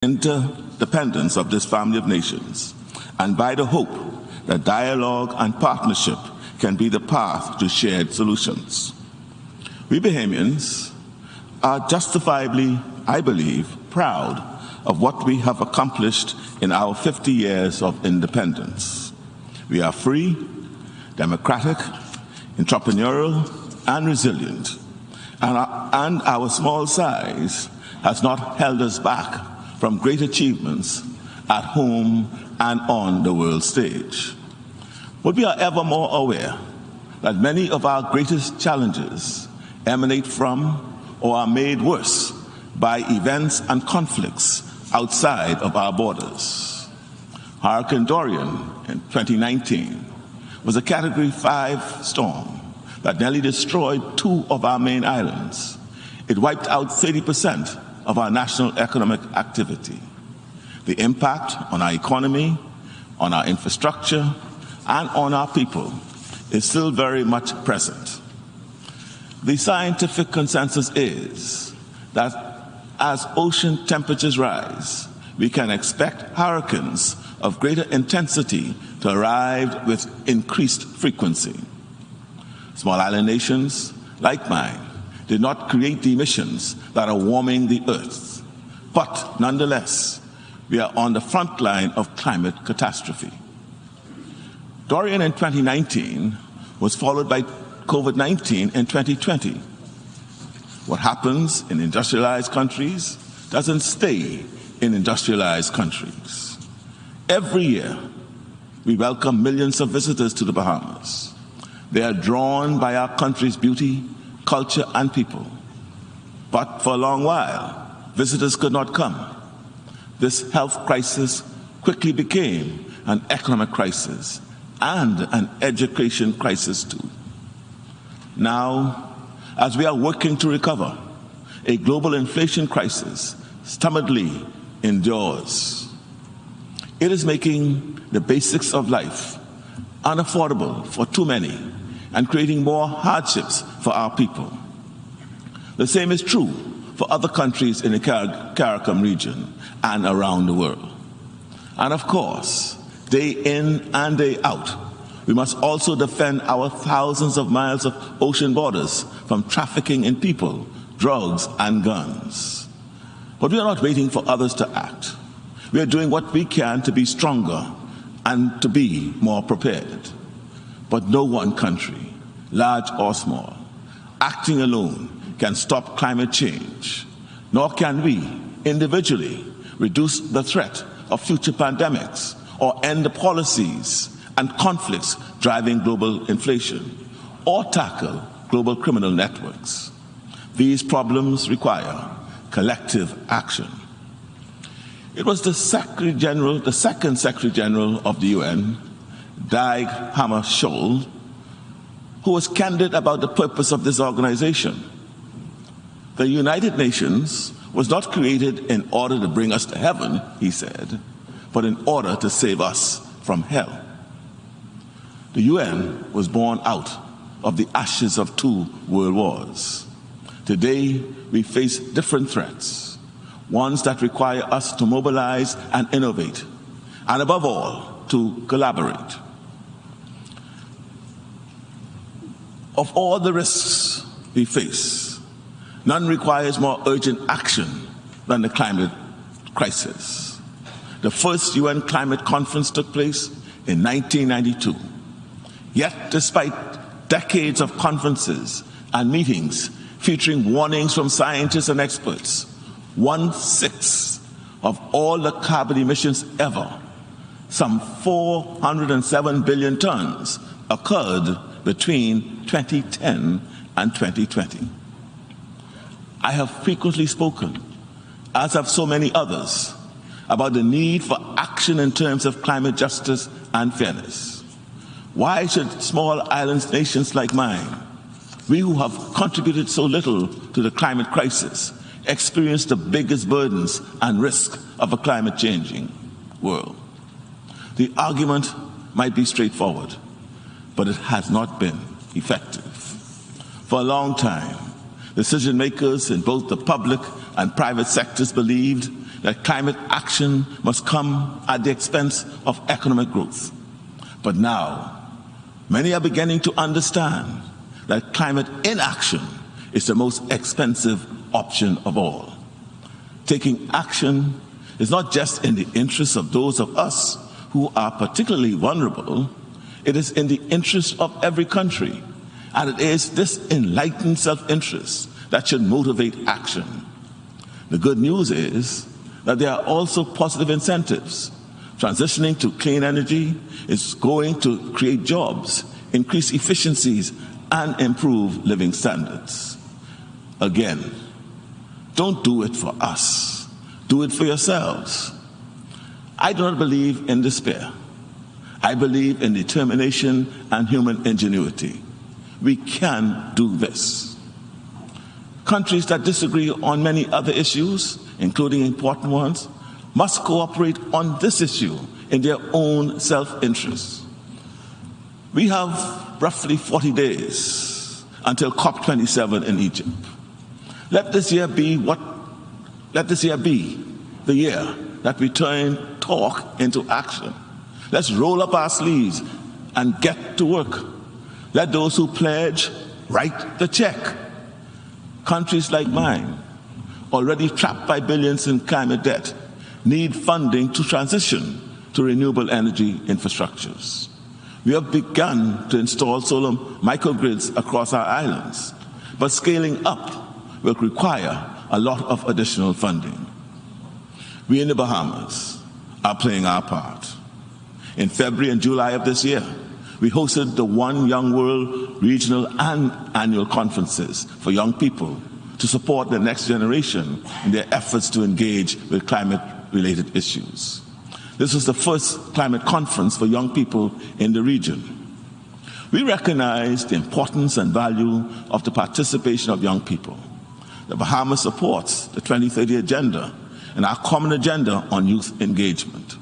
interdependence of this family of nations, and by the hope that dialogue and partnership can be the path to shared solutions. We Bahamians are justifiably, I believe, proud of what we have accomplished in our 50 years of independence. We are free, democratic, entrepreneurial, and resilient, and our small size has not held us back from great achievements at home and on the world stage. But we are ever more aware that many of our greatest challenges emanate from or are made worse by events and conflicts outside of our borders. Hurricane Dorian in 2019 was a Category 5 storm that nearly destroyed 2 of our main islands. It wiped out 30% of our national economic activity. The impact on our economy, on our infrastructure, and on our people is still very much present. The scientific consensus is that as ocean temperatures rise, we can expect hurricanes of greater intensity to arrive with increased frequency. Small island nations, like mine, did not create the emissions that are warming the Earth. But nonetheless, we are on the front line of climate catastrophe. Dorian in 2019 was followed by COVID-19 in 2020. What happens in industrialized countries doesn't stay in industrialized countries. Every year, we welcome millions of visitors to the Bahamas. They are drawn by our country's beauty, culture, and people. But for a long while, visitors could not come. This health crisis quickly became an economic crisis and an education crisis too. Now, as we are working to recover, a global inflation crisis stubbornly endures. It is making the basics of life unaffordable for too many and creating more hardships for our people. The same is true for other countries in the CARICOM region and around the world. And of course, day in and day out, we must also defend our thousands of miles of ocean borders from trafficking in people, drugs, and guns. But we are not waiting for others to act. We are doing what we can to be stronger and to be more prepared. But no one country, large or small, acting alone can stop climate change, nor can we individually reduce the threat of future pandemics or end the policies and conflicts driving global inflation or tackle global criminal networks. These problems require collective action. It was the second Secretary General of the UN, Dag Hammarskjöld, who was candid about the purpose of this organization. The United Nations was not created in order to bring us to heaven, he said, but in order to save us from hell. The UN was born out of the ashes of 2 world wars. Today, we face different threats, ones that require us to mobilize and innovate, and above all, to collaborate. Of all the risks we face, none requires more urgent action than the climate crisis. The first UN climate conference took place in 1992. Yet, despite decades of conferences and meetings featuring warnings from scientists and experts, 1/6 of all the carbon emissions ever, some 407 billion tons, occurred between 2010 and 2020. I have frequently spoken, as have so many others, about the need for action in terms of climate justice and fairness. Why should small island nations like mine, we who have contributed so little to the climate crisis, experience the biggest burdens and risk of a climate-changing world? The argument might be straightforward, but it has not been effective. For a long time, decision makers in both the public and private sectors believed that climate action must come at the expense of economic growth. But now, many are beginning to understand that climate inaction is the most expensive option of all. Taking action is not just in the interests of those of us who are particularly vulnerable, it is in the interest of every country. And it is this enlightened self-interest that should motivate action. The good news is that there are also positive incentives. Transitioning to clean energy is going to create jobs, increase efficiencies, and improve living standards. Again, don't do it for us. Do it for yourselves. I do not believe in despair. I believe in determination and human ingenuity. We can do this. Countries that disagree on many other issues, including important ones, must cooperate on this issue in their own self-interest. We have roughly 40 days until COP27 in Egypt. Let this year be the year that we turn talk into action. Let's roll up our sleeves and get to work. Let those who pledge write the check. Countries like mine, already trapped by billions in climate debt, need funding to transition to renewable energy infrastructures. We have begun to install solar microgrids across our islands, but scaling up will require a lot of additional funding. We in the Bahamas are playing our part. In February and July of this year, we hosted the One Young World regional and annual conferences for young people to support the next generation in their efforts to engage with climate-related issues. This was the first climate conference for young people in the region. We recognize the importance and value of the participation of young people. The Bahamas supports the 2030 Agenda and our common agenda on youth engagement.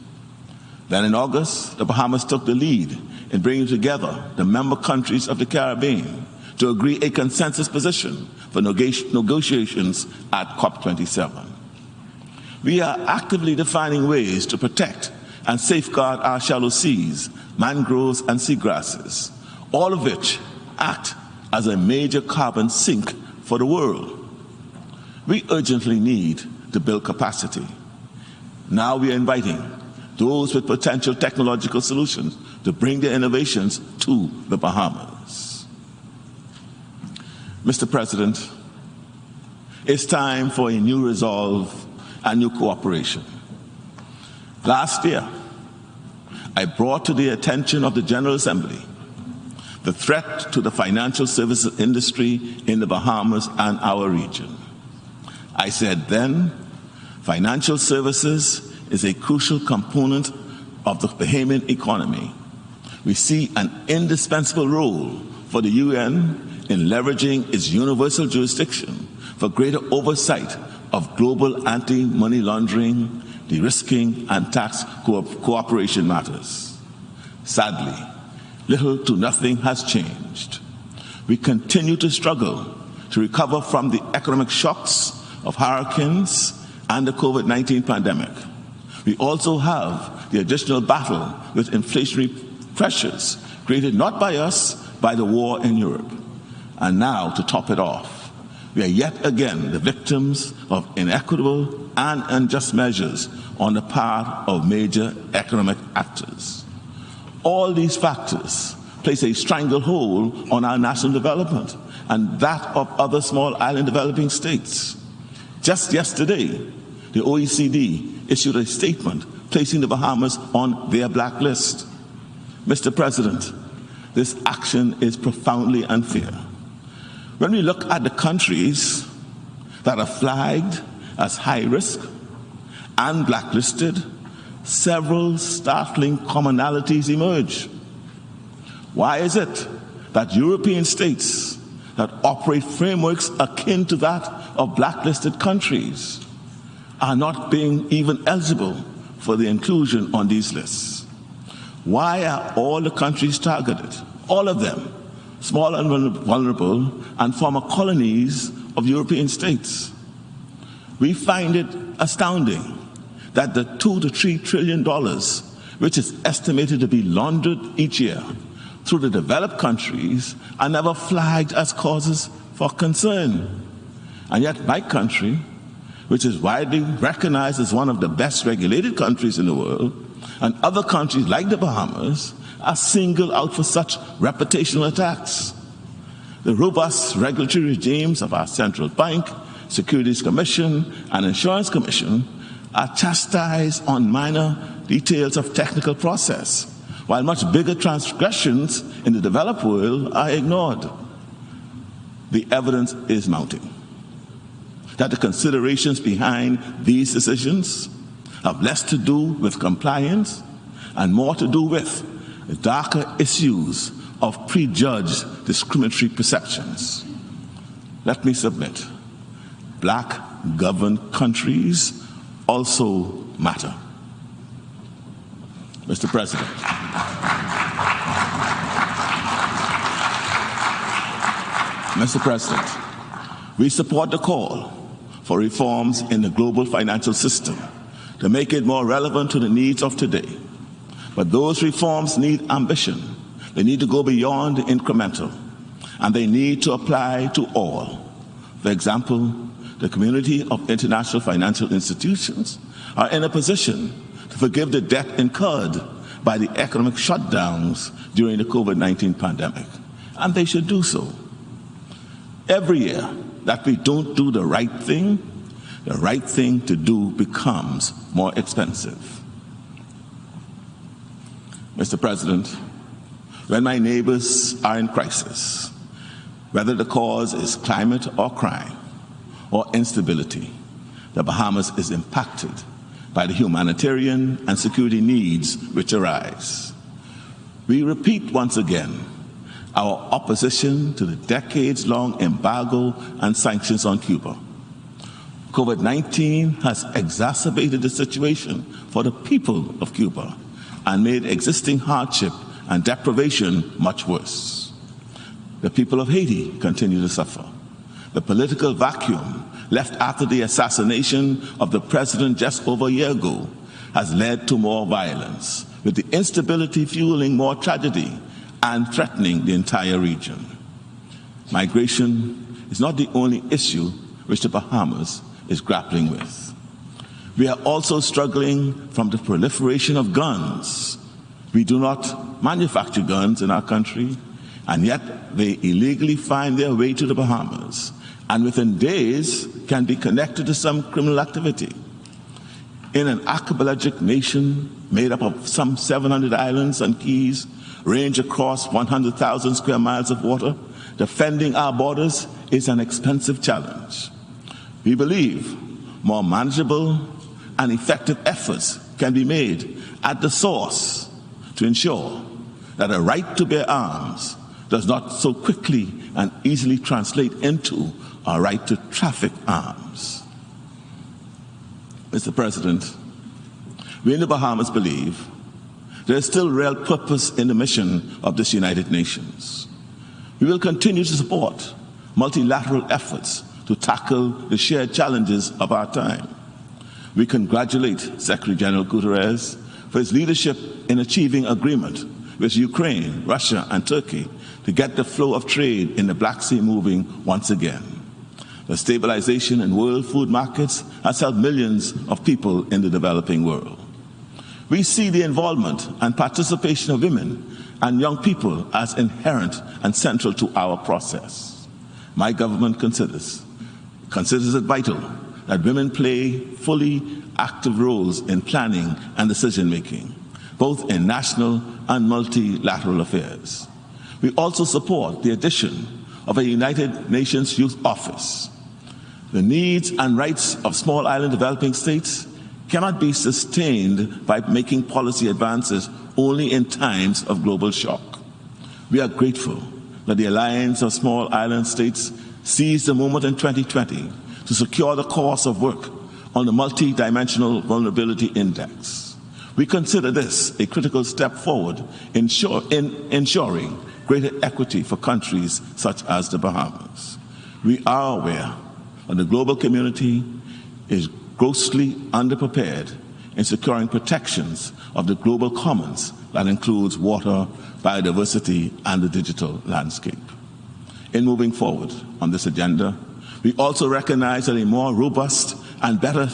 Then in August, the Bahamas took the lead in bringing together the member countries of the Caribbean to agree a consensus position for negotiations at COP27. We are actively defining ways to protect and safeguard our shallow seas, mangroves, and seagrasses, all of which act as a major carbon sink for the world. We urgently need to build capacity. Now we are inviting those with potential technological solutions to bring their innovations to the Bahamas. Mr. President, it's time for a new resolve and new cooperation. Last year, I brought to the attention of the General Assembly the threat to the financial services industry in the Bahamas and our region. I said then, financial services is a crucial component of the Bahamian economy. We see an indispensable role for the UN in leveraging its universal jurisdiction for greater oversight of global anti-money laundering, de-risking, and tax cooperation matters. Sadly, little to nothing has changed. We continue to struggle to recover from the economic shocks of hurricanes and the COVID-19 pandemic. We also have the additional battle with inflationary pressures created not by us, by the war in Europe. And now, to top it off, we are yet again the victims of inequitable and unjust measures on the part of major economic actors. All these factors place a stranglehold on our national development and that of other small island developing states. Just yesterday, the OECD issued a statement placing the Bahamas on their blacklist. Mr. President, this action is profoundly unfair. When we look at the countries that are flagged as high risk and blacklisted, several startling commonalities emerge. Why is it that European states that operate frameworks akin to that of blacklisted countries are not being even eligible for the inclusion on these lists? Why are all the countries targeted, all of them, small and vulnerable and former colonies of European states? We find it astounding that the $2 to $3 trillion, which is estimated to be laundered each year through the developed countries, are never flagged as causes for concern. And yet my country, which is widely recognized as one of the best regulated countries in the world, and other countries like the Bahamas, are singled out for such reputational attacks. The robust regulatory regimes of our central bank, Securities Commission, and Insurance Commission are chastised on minor details of technical process, while much bigger transgressions in the developed world are ignored. The evidence is mounting that the considerations behind these decisions have less to do with compliance and more to do with the darker issues of prejudged discriminatory perceptions. Let me submit, black-governed countries also matter. Mr. President, we support the call for reforms in the global financial system to make it more relevant to the needs of today. But those reforms need ambition. They need to go beyond the incremental, and they need to apply to all. For example, the community of international financial institutions are in a position to forgive the debt incurred by the economic shutdowns during the COVID-19 pandemic, and they should do so. Every year that we don't do the right thing to do becomes more expensive. Mr. President, when my neighbors are in crisis, whether the cause is climate or crime or instability, the Bahamas is impacted by the humanitarian and security needs which arise. We repeat once again our opposition to the decades-long embargo and sanctions on Cuba. COVID-19 has exacerbated the situation for the people of Cuba and made existing hardship and deprivation much worse. The people of Haiti continue to suffer. The political vacuum left after the assassination of the president just over a year ago has led to more violence, with the instability fueling more tragedy and threatening the entire region. Migration is not the only issue which the Bahamas is grappling with. We are also struggling from the proliferation of guns. We do not manufacture guns in our country, and yet they illegally find their way to the Bahamas, and within days can be connected to some criminal activity. In an archipelagic nation made up of some 700 islands and keys, range across 100,000 square miles of water, defending our borders is an expensive challenge. We believe more manageable and effective efforts can be made at the source to ensure that a right to bear arms does not so quickly and easily translate into a right to traffic arms. Mr. President, we in the Bahamas believe there is still real purpose in the mission of this United Nations. We will continue to support multilateral efforts to tackle the shared challenges of our time. We congratulate Secretary General Guterres for his leadership in achieving agreement with Ukraine, Russia, and Turkey to get the flow of trade in the Black Sea moving once again. The stabilization in world food markets has helped millions of people in the developing world. We see the involvement and participation of women and young people as inherent and central to our process. My government considers it vital that women play fully active roles in planning and decision-making, both in national and multilateral affairs. We also support the addition of a United Nations Youth Office. The needs and rights of small island developing states cannot be sustained by making policy advances only in times of global shock. We are grateful that the Alliance of Small Island States seized the moment in 2020 to secure the course of work on the Multidimensional Vulnerability Index. We consider this a critical step forward in ensuring greater equity for countries such as the Bahamas. We are aware that the global community is grossly underprepared in securing protections of the global commons that includes water, biodiversity, and the digital landscape. In moving forward on this agenda, we also recognize that a more robust and better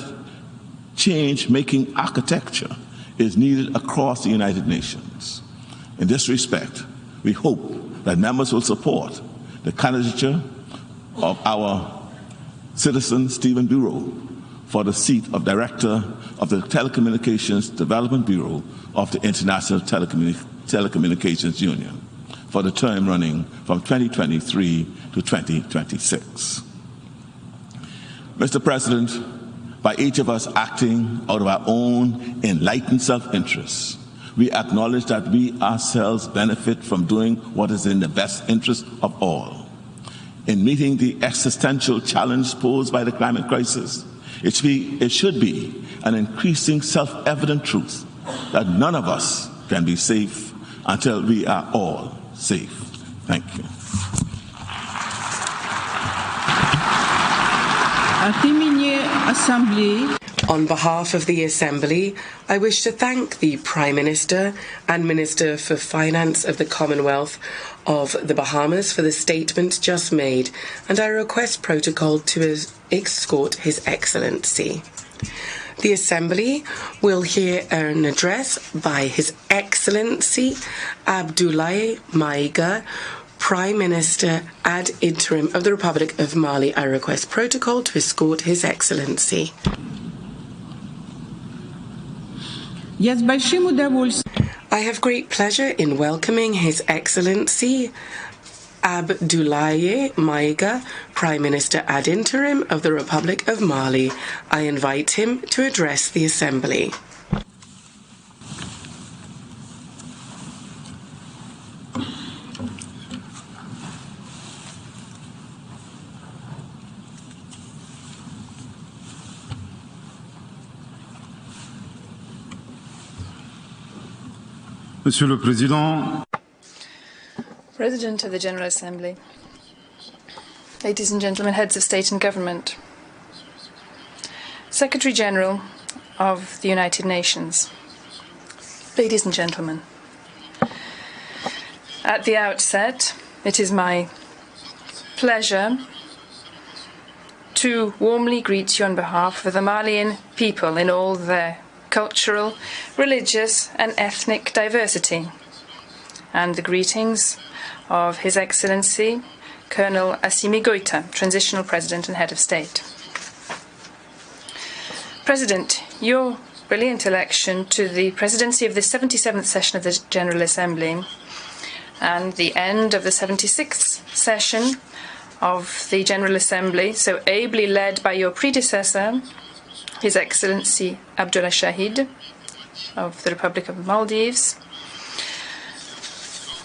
change-making architecture is needed across the United Nations. In this respect, we hope that members will support the candidature of our citizen, Stephen Bureau, for the seat of Director of the Telecommunications Development Bureau of the International Telecommunications Union for the term running from 2023 to 2026. Mr. President, by each of us acting out of our own enlightened self-interest, we acknowledge that we ourselves benefit from doing what is in the best interest of all. In meeting the existential challenge posed by the climate crisis, it should be an increasing self-evident truth that none of us can be safe until we are all safe. Thank you. On behalf of the Assembly, I wish to thank the Prime Minister and Minister for Finance of the Commonwealth of the Bahamas for the statement just made, and I request protocol to escort His Excellency. The Assembly will hear an address by His Excellency Abdoulaye Maïga, Prime Minister ad interim of the Republic of Mali. I request protocol to escort His Excellency. I have great pleasure in welcoming His Excellency Abdoulaye Maïga, Prime Minister ad interim of the Republic of Mali. I invite him to address the Assembly. Monsieur le Président, President of the General Assembly, ladies and gentlemen, heads of state and government, Secretary General of the United Nations, ladies and gentlemen, at the outset, it is my pleasure to warmly greet you on behalf of the Malian people in all their cultural, religious and ethnic diversity, and the greetings of His Excellency Colonel Assimi Goïta, Transitional President and Head of State. President, your brilliant election to the presidency of the 77th session of the General Assembly and the end of the 76th session of the General Assembly, so ably led by your predecessor, His Excellency Abdullah Shahid of the Republic of Maldives,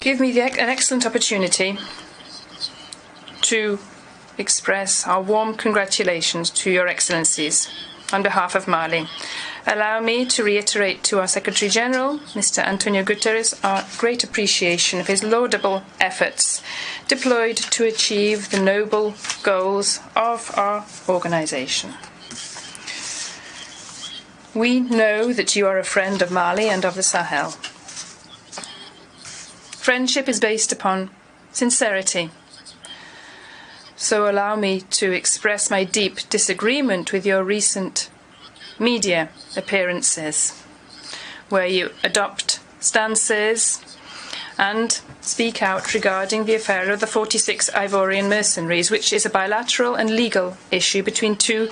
give me an excellent opportunity to express our warm congratulations to Your Excellencies on behalf of Mali. Allow me to reiterate to our Secretary General, Mr. Antonio Guterres, our great appreciation of his laudable efforts deployed to achieve the noble goals of our organization. We know that you are a friend of Mali and of the Sahel. Friendship is based upon sincerity. So allow me to express my deep disagreement with your recent media appearances, where you adopt stances and speak out regarding the affair of the 46 Ivorian mercenaries, which is a bilateral and legal issue between two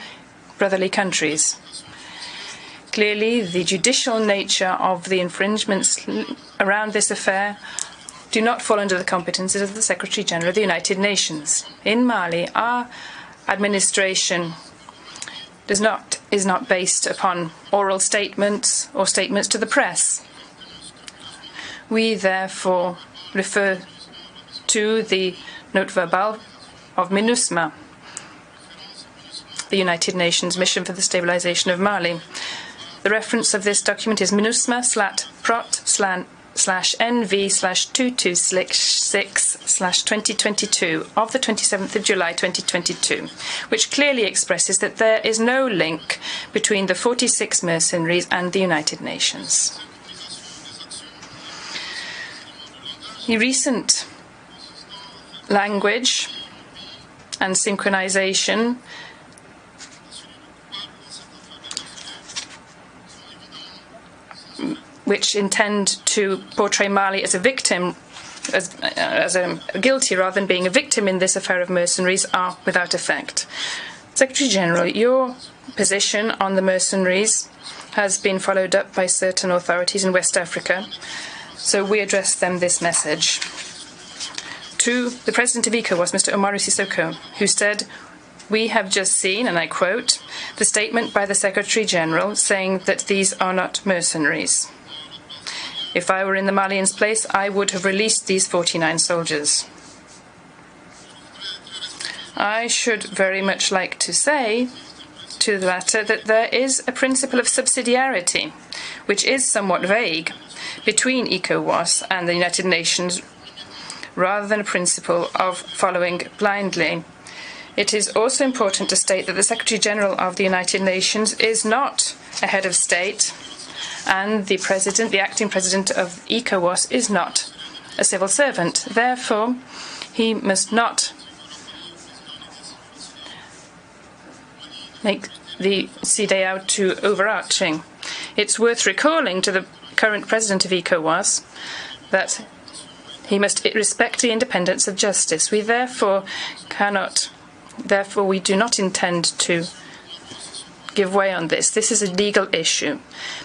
brotherly countries. Clearly, the judicial nature of the infringements around this affair do not fall under the competences of the Secretary General of the United Nations. In Mali, our administration is not based upon oral statements or statements to the press. We therefore refer to the note verbal of MINUSMA, the United Nations Mission for the Stabilization of Mali. The reference of this document is MINUSMA/PROT/SLAN NV/226/2022 of the 27th of July 2022, which clearly expresses that there is no link between the 46 mercenaries and the United Nations. The recent language and synchronization which intend to portray Mali as a victim, as a guilty rather than being a victim in this affair of mercenaries, are without effect. Secretary General, your position on the mercenaries has been followed up by certain authorities in West Africa, so we address them this message. To the President of ECOWAS, Mr. Umaru Sissoco, who said, "We have just seen," and I quote, "the statement by the Secretary General saying that these are not mercenaries. If I were in the Malians' place, I would have released these 49 soldiers." I should very much like to say to the latter that there is a principle of subsidiarity, which is somewhat vague, between ECOWAS and the United Nations, rather than a principle of following blindly. It is also important to state that the Secretary General of the United Nations is not a head of state, and the acting president of ECOWAS is not a civil servant. Therefore, he must not make the CEDEAO too overarching. It's worth recalling to the current president of ECOWAS that he must respect the independence of justice. We therefore we do not intend to give way on this. This is a legal issue.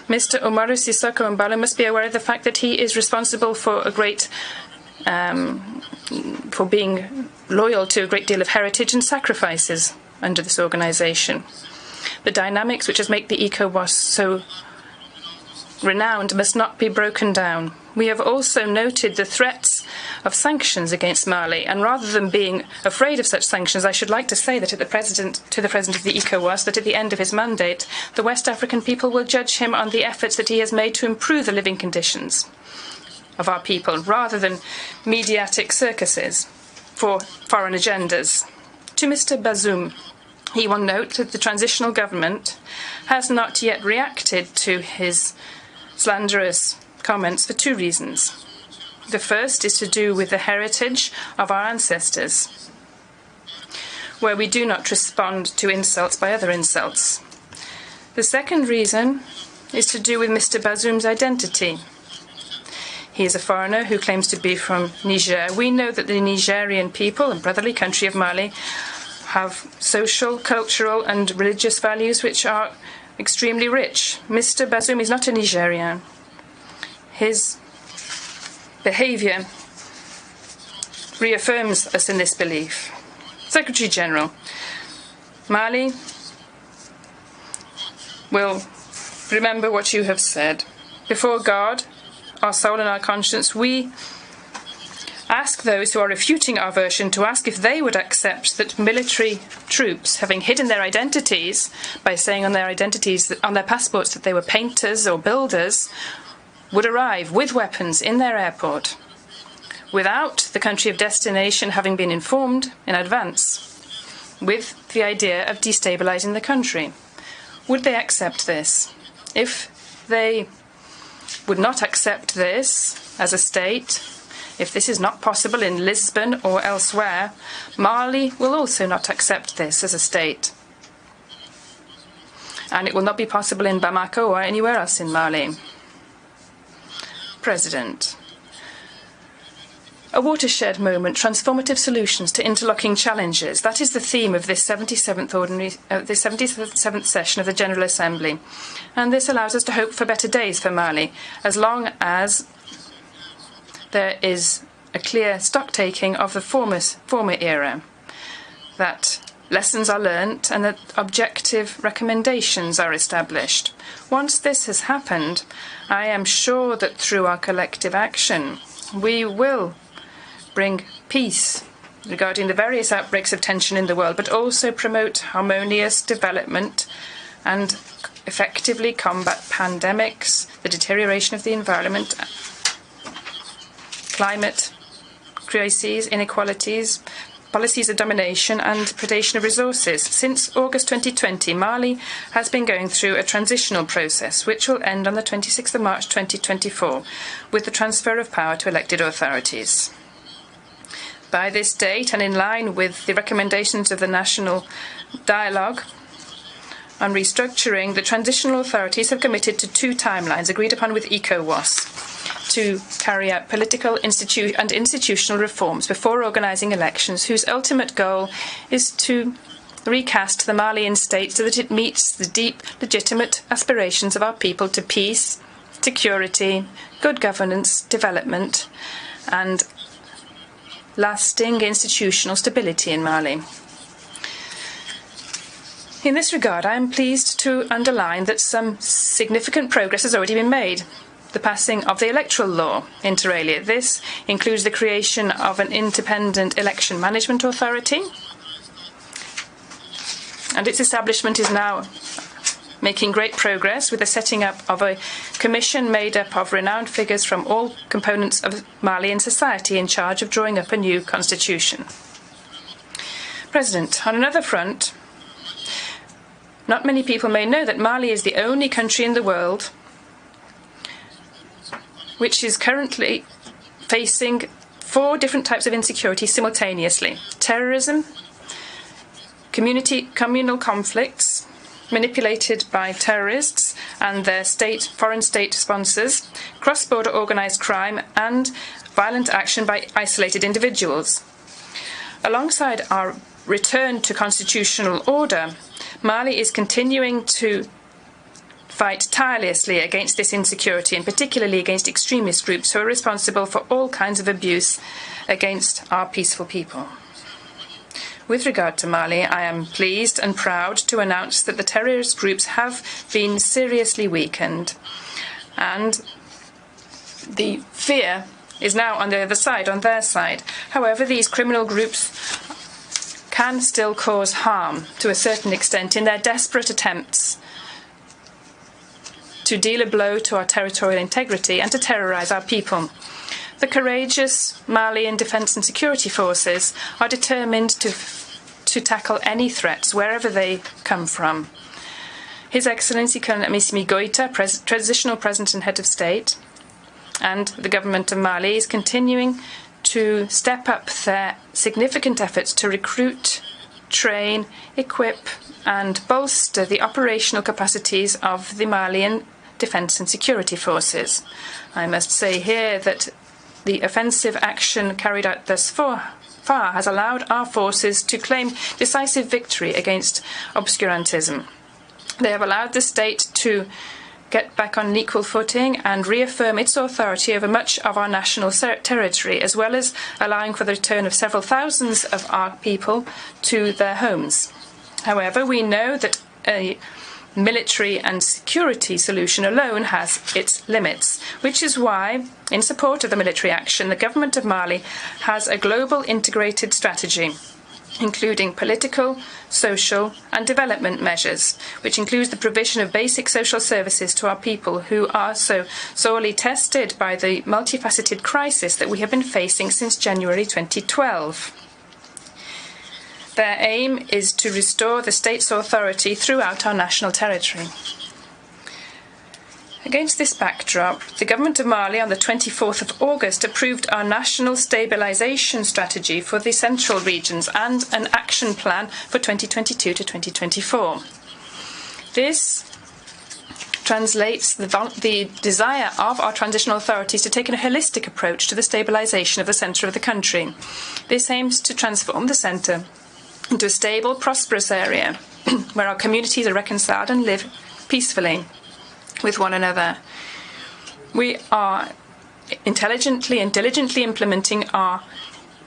Mr. Umaru Sissoco Embalo must be aware of the fact that he is responsible for for being loyal to a great deal of heritage and sacrifices under this organisation. The dynamics which has made the ECOWAS so renowned must not be broken down. We have also noted the threats of sanctions against Mali, and rather than being afraid of such sanctions, I should like to say that to the President of the ECOWAS that at the end of his mandate, the West African people will judge him on the efforts that he has made to improve the living conditions of our people, rather than mediatic circuses for foreign agendas. To Mr. Bazoum, he will note that the transitional government has not yet reacted to his slanderous comments for two reasons. The first is to do with the heritage of our ancestors, where we do not respond to insults by other insults. The second reason is to do with Mr. Bazoum's identity. He is a foreigner who claims to be from Niger. We know that the Nigerian people and brotherly country of Mali have social, cultural and religious values which are extremely rich. Mr. Bazoum is not a Nigerian. His behaviour reaffirms us in this belief. Secretary General, Mali will remember what you have said. Before God, our soul and our conscience, we ask those who are refuting our version to ask if they would accept that military troops, having hidden their identities by saying on their passports that they were painters or builders, would arrive with weapons in their airport without the country of destination having been informed in advance, with the idea of destabilising the country. Would they accept this? If they would not accept this as a state, if this is not possible in Lisbon or elsewhere, Mali will also not accept this as a state. And it will not be possible in Bamako or anywhere else in Mali. President, a watershed moment, transformative solutions to interlocking challenges. That is the theme of this 77th session of the General Assembly. And this allows us to hope for better days for Mali, as long as there is a clear stock-taking of the former era, that lessons are learnt and that objective recommendations are established. Once this has happened, I am sure that through our collective action, we will bring peace regarding the various outbreaks of tension in the world, but also promote harmonious development and effectively combat pandemics, the deterioration of the environment, climate crises, inequalities, policies of domination and predation of resources. Since August 2020, Mali has been going through a transitional process which will end on the 26th of March 2024 with the transfer of power to elected authorities. By this date, and in line with the recommendations of the National Dialogue on Restructuring, the transitional authorities have committed to 2 timelines agreed upon with ECOWAS to carry out political and institutional reforms before organising elections, whose ultimate goal is to recast the Malian state so that it meets the deep, legitimate aspirations of our people to peace, security, good governance, development, and lasting institutional stability in Mali. In this regard, I am pleased to underline that some significant progress has already been made. The passing of the electoral law, inter alia. This includes the creation of an independent election management authority, and its establishment is now making great progress with the setting up of a commission made up of renowned figures from all components of Malian society in charge of drawing up a new constitution. President, on another front, not many people may know that Mali is the only country in the world which is currently facing 4 different types of insecurity simultaneously: terrorism, communal conflicts manipulated by terrorists and their foreign state sponsors, cross-border organised crime, and violent action by isolated individuals. Alongside our return to constitutional order, Mali is continuing to fight tirelessly against this insecurity, and particularly against extremist groups who are responsible for all kinds of abuse against our peaceful people. With regard to Mali, I am pleased and proud to announce that the terrorist groups have been seriously weakened, and the fear is now on the other side, on their side. However, these criminal groups can still cause harm to a certain extent in their desperate attempts to deal a blow to our territorial integrity and to terrorise our people. The courageous Malian defence and security forces are determined to tackle any threats wherever they come from. His Excellency Colonel Assimi Goïta, Transitional President and Head of State, and the government of Mali is continuing to step up their significant efforts to recruit, train, equip and bolster the operational capacities of the Malian defence and security forces. I must say here that the offensive action carried out thus far has allowed our forces to claim decisive victory against obscurantism. They have allowed the state to get back on an equal footing and reaffirm its authority over much of our national territory, as well as allowing for the return of several thousands of our people to their homes. However, we know that a military and security solution alone has its limits, which is why, in support of the military action, the government of Mali has a global integrated strategy, including political, social and development measures, which includes the provision of basic social services to our people who are so sorely tested by the multifaceted crisis that we have been facing since January 2012. Their aim is to restore the state's authority throughout our national territory. Against this backdrop, the government of Mali on the 24th of August approved our national stabilisation strategy for the central regions and an action plan for 2022 to 2024. This translates the desire of our transitional authorities to take a holistic approach to the stabilisation of the centre of the country. This aims to transform the centre into a stable, prosperous area where our communities are reconciled and live peacefully with one another. We are intelligently and diligently implementing our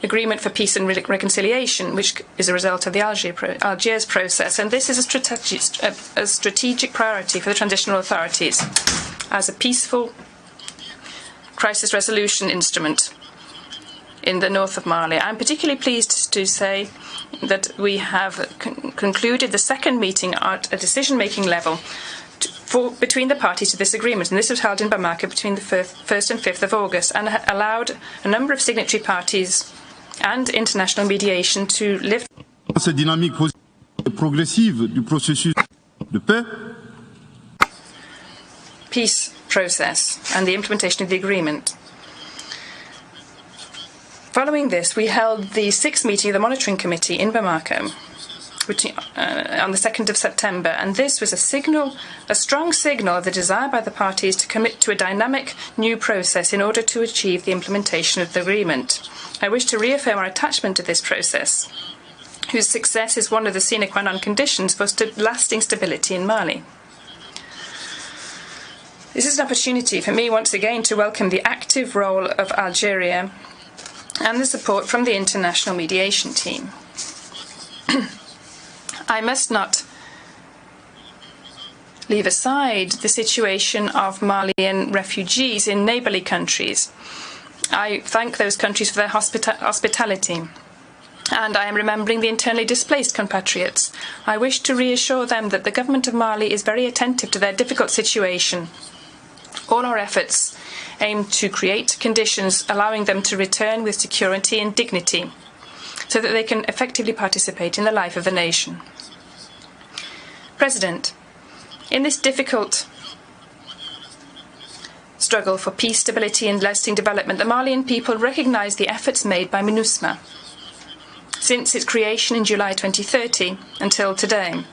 agreement for peace and reconciliation, which is a result of the Algiers process, and this is a strategic priority for the transitional authorities as a peaceful crisis resolution instrument in the north of Mali. I'm particularly pleased to say that we have concluded the second meeting at a decision-making level between the parties to this agreement, and this was held in Bamako between the 1st and 5th of August, and allowed a number of signatory parties and international mediation to lift. Cette dynamique progressive du processus de paix. Peace process and the implementation of the agreement. Following this, we held the 6th meeting of the Monitoring Committee in Bamako on the 2nd of September, and this was a strong signal of the desire by the parties to commit to a dynamic new process in order to achieve the implementation of the agreement. I wish to reaffirm our attachment to this process, whose success is one of the sine qua non conditions for lasting stability in Mali. This is an opportunity for me once again to welcome the active role of Algeria and the support from the international mediation team. I must not leave aside the situation of Malian refugees in neighbourly countries. I thank those countries for their hospitality, and I am remembering the internally displaced compatriots. I wish to reassure them that the government of Mali is very attentive to their difficult situation. All our efforts aim to create conditions allowing them to return with security and dignity, so that they can effectively participate in the life of the nation. President, in this difficult struggle for peace, stability and lasting development, the Malian people recognise the efforts made by MINUSMA since its creation in July 2030 until today,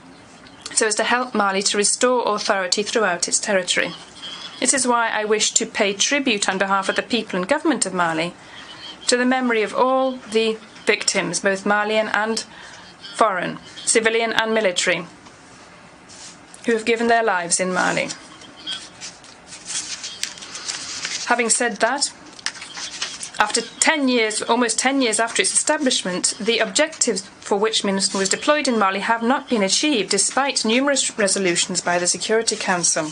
so as to help Mali to restore authority throughout its territory. This is why I wish to pay tribute on behalf of the people and government of Mali to the memory of all the victims, both Malian and foreign, civilian and military, who have given their lives in Mali. Having said that, after 10 years, almost 10 years after its establishment, the objectives for which MINUSMA was deployed in Mali have not been achieved, despite numerous resolutions by the Security Council.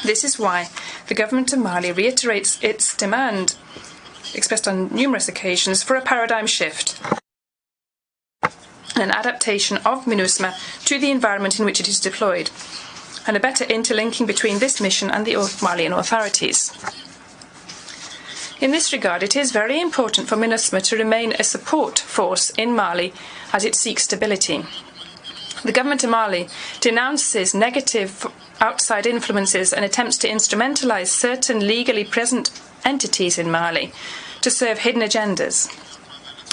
This is why the government of Mali reiterates its demand, expressed on numerous occasions, for a paradigm shift, an adaptation of MINUSMA to the environment in which it is deployed, and a better interlinking between this mission and the Malian authorities. In this regard, it is very important for MINUSMA to remain a support force in Mali as it seeks stability. The government of Mali denounces negative outside influences and attempts to instrumentalise certain legally present entities in Mali to serve hidden agendas,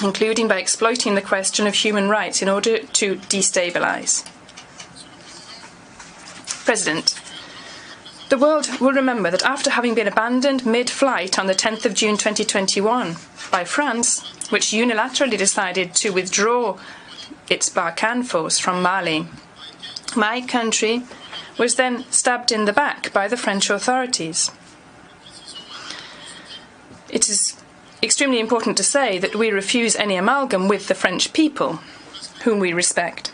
including by exploiting the question of human rights in order to destabilise. President, the world will remember that after having been abandoned mid-flight on the 10th of June 2021 by France, which unilaterally decided to withdraw its Barkhane force from Mali, my country was then stabbed in the back by the French authorities. It is extremely important to say that we refuse any amalgam with the French people, whom we respect.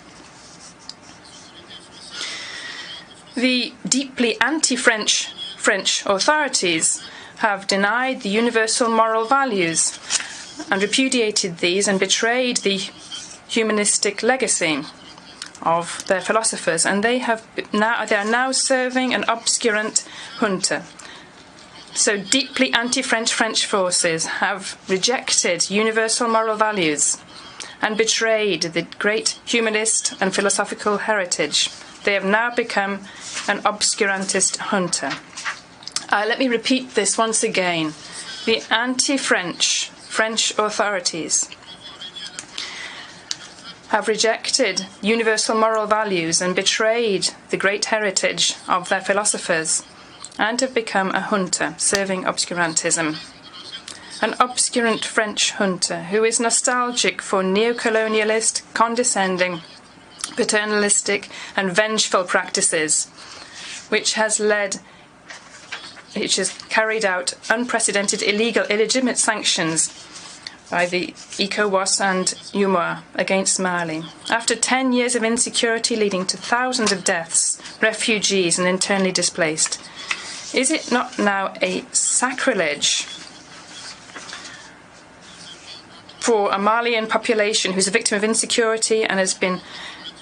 The deeply anti-French authorities have denied the universal moral values and repudiated these and betrayed the humanistic legacy of their philosophers, and they are now serving an obscurant junta. So deeply anti-French French forces have rejected universal moral values and betrayed the great humanist and philosophical heritage. They have now become an obscurantist junta. Let me repeat this once again. The anti-French French authorities have rejected universal moral values and betrayed the great heritage of their philosophers, and have become a junta serving obscurantism. An obscurant French junta who is nostalgic for neo-colonialist, condescending, paternalistic and vengeful practices, which has carried out unprecedented illegal, illegitimate sanctions by the ECOWAS and UMOA against Mali. After 10 years of insecurity leading to thousands of deaths, refugees and internally displaced, is it not now a sacrilege for a Malian population who's a victim of insecurity and has been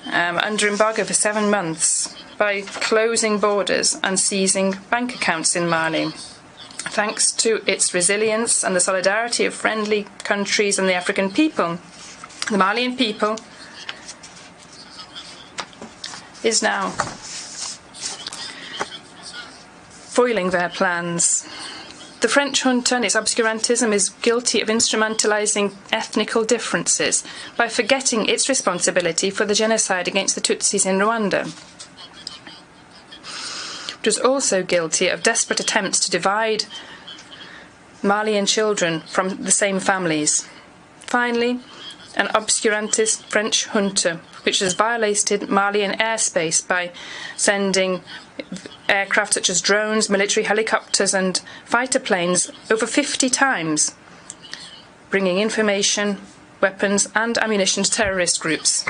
under embargo for 7 months by closing borders and seizing bank accounts in Mali. Thanks to its resilience and the solidarity of friendly countries and the African people, the Malian people is now foiling their plans. The French junta and its obscurantism is guilty of instrumentalizing ethnical differences by forgetting its responsibility for the genocide against the Tutsis in Rwanda. It was also guilty of desperate attempts to divide Malian children from the same families. Finally, an obscurantist French junta, which has violated Malian airspace by sending aircraft such as drones, military helicopters and fighter planes over 50 times, bringing information, weapons and ammunition to terrorist groups.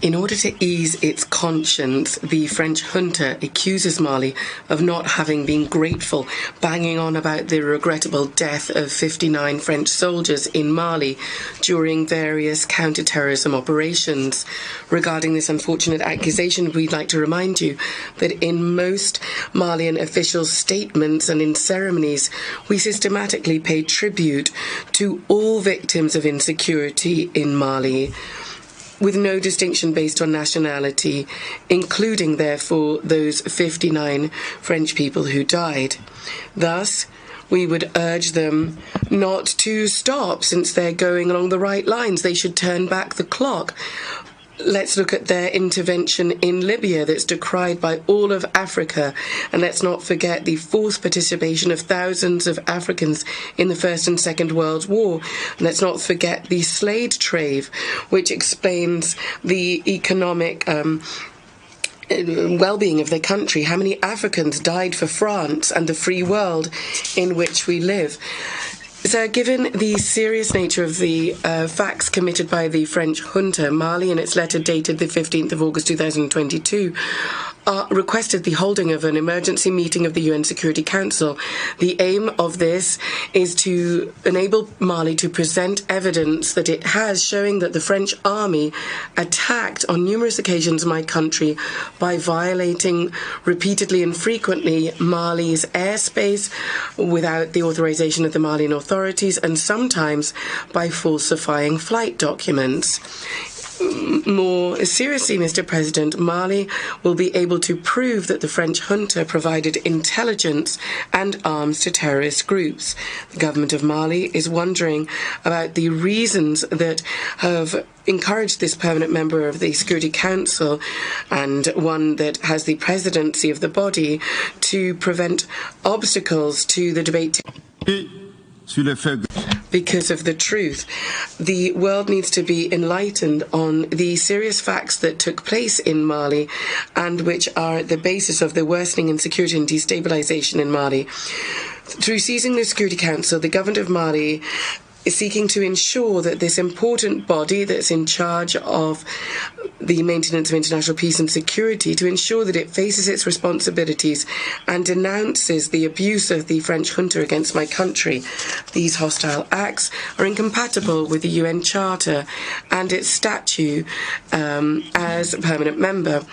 In order to ease its conscience, the French junta accuses Mali of not having been grateful, banging on about the regrettable death of 59 French soldiers in Mali during various counter-terrorism operations. Regarding this unfortunate accusation, we'd like to remind you that in most Malian official statements and in ceremonies, we systematically pay tribute to all victims of insecurity in Mali, with no distinction based on nationality, including, therefore, those 59 French people who died. Thus, we would urge them not to stop, since they're going along the right lines. They should turn back the clock. Let's look at their intervention in Libya that's decried by all of Africa. And let's not forget the forced participation of thousands of Africans in the First and Second World War. And let's not forget the slave trade, which explains the economic well-being of the country. How many Africans died for France and the free world in which we live? So, given the serious nature of the facts committed by the French junta, Mali, in its letter dated the 15th of August 2022, requested the holding of an emergency meeting of the UN Security Council. The aim of this is to enable Mali to present evidence that it has showing that the French army attacked on numerous occasions my country by violating repeatedly and frequently Mali's airspace without the authorization of the Malian authorities, and sometimes by falsifying flight documents. More seriously, Mr. President, Mali will be able to prove that the French junta provided intelligence and arms to terrorist groups. The government of Mali is wondering about the reasons that have encouraged this permanent member of the Security Council, and one that has the presidency of the body, to prevent obstacles to the debate. Because of the truth. The world needs to be enlightened on the serious facts that took place in Mali and which are at the basis of the worsening insecurity and destabilization in Mali. Through seizing the Security Council, the government of Mali is seeking to ensure that this important body that's in charge of the maintenance of international peace and security, to ensure that it faces its responsibilities and denounces the abuse of the French junta against my country. These hostile acts are incompatible with the UN Charter and its statute as a permanent member.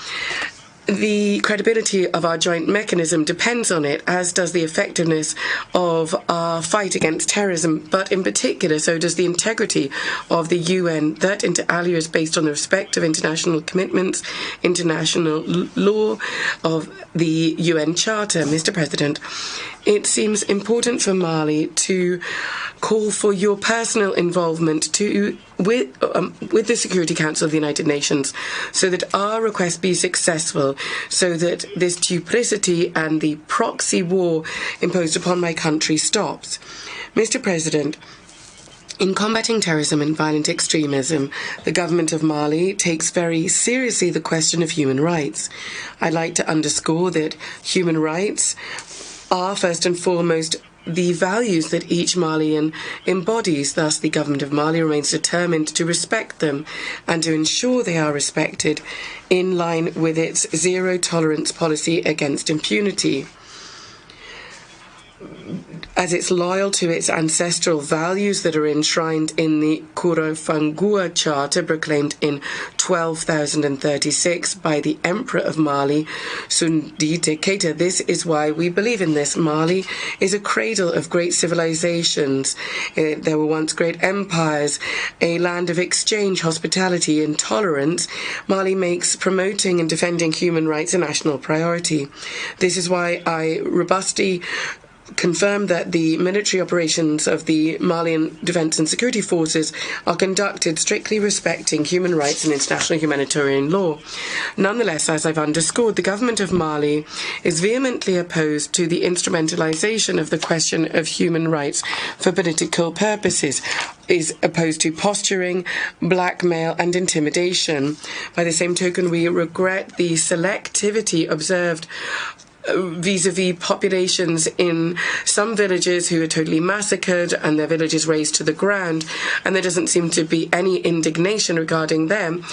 The credibility of our joint mechanism depends on it, as does the effectiveness of our fight against terrorism, but in particular, so does the integrity of the UN. That inter alia is based on the respect of international commitments, international law, of the UN Charter. Mr. President, it seems important for Mali to call for your personal involvement with the Security Council of the United Nations, so that our request be successful, so that this duplicity and the proxy war imposed upon my country stops. Mr. President, in combating terrorism and violent extremism, the government of Mali takes very seriously the question of human rights. I'd like to underscore that human rights are first and foremost the values that each Malian embodies. Thus, the government of Mali remains determined to respect them and to ensure they are respected in line with its zero-tolerance policy against impunity. as it's loyal to its ancestral values that are enshrined in the Kurofangua Charter proclaimed in 12,036 by the Emperor of Mali, Sundite Keita. This is why we believe in this. Mali is a cradle of great civilizations. There were once great empires, a land of exchange, hospitality, and tolerance. Mali makes promoting and defending human rights a national priority. This is why I robustly confirmed that the military operations of the Malian Defence and Security Forces are conducted strictly respecting human rights and international humanitarian law. Nonetheless, as I've underscored, the government of Mali is vehemently opposed to the instrumentalization of the question of human rights for political purposes, is opposed to posturing, blackmail and intimidation. By the same token, we regret the selectivity observed vis-a-vis populations in some villages who are totally massacred and their villages razed to the ground, and there doesn't seem to be any indignation regarding them,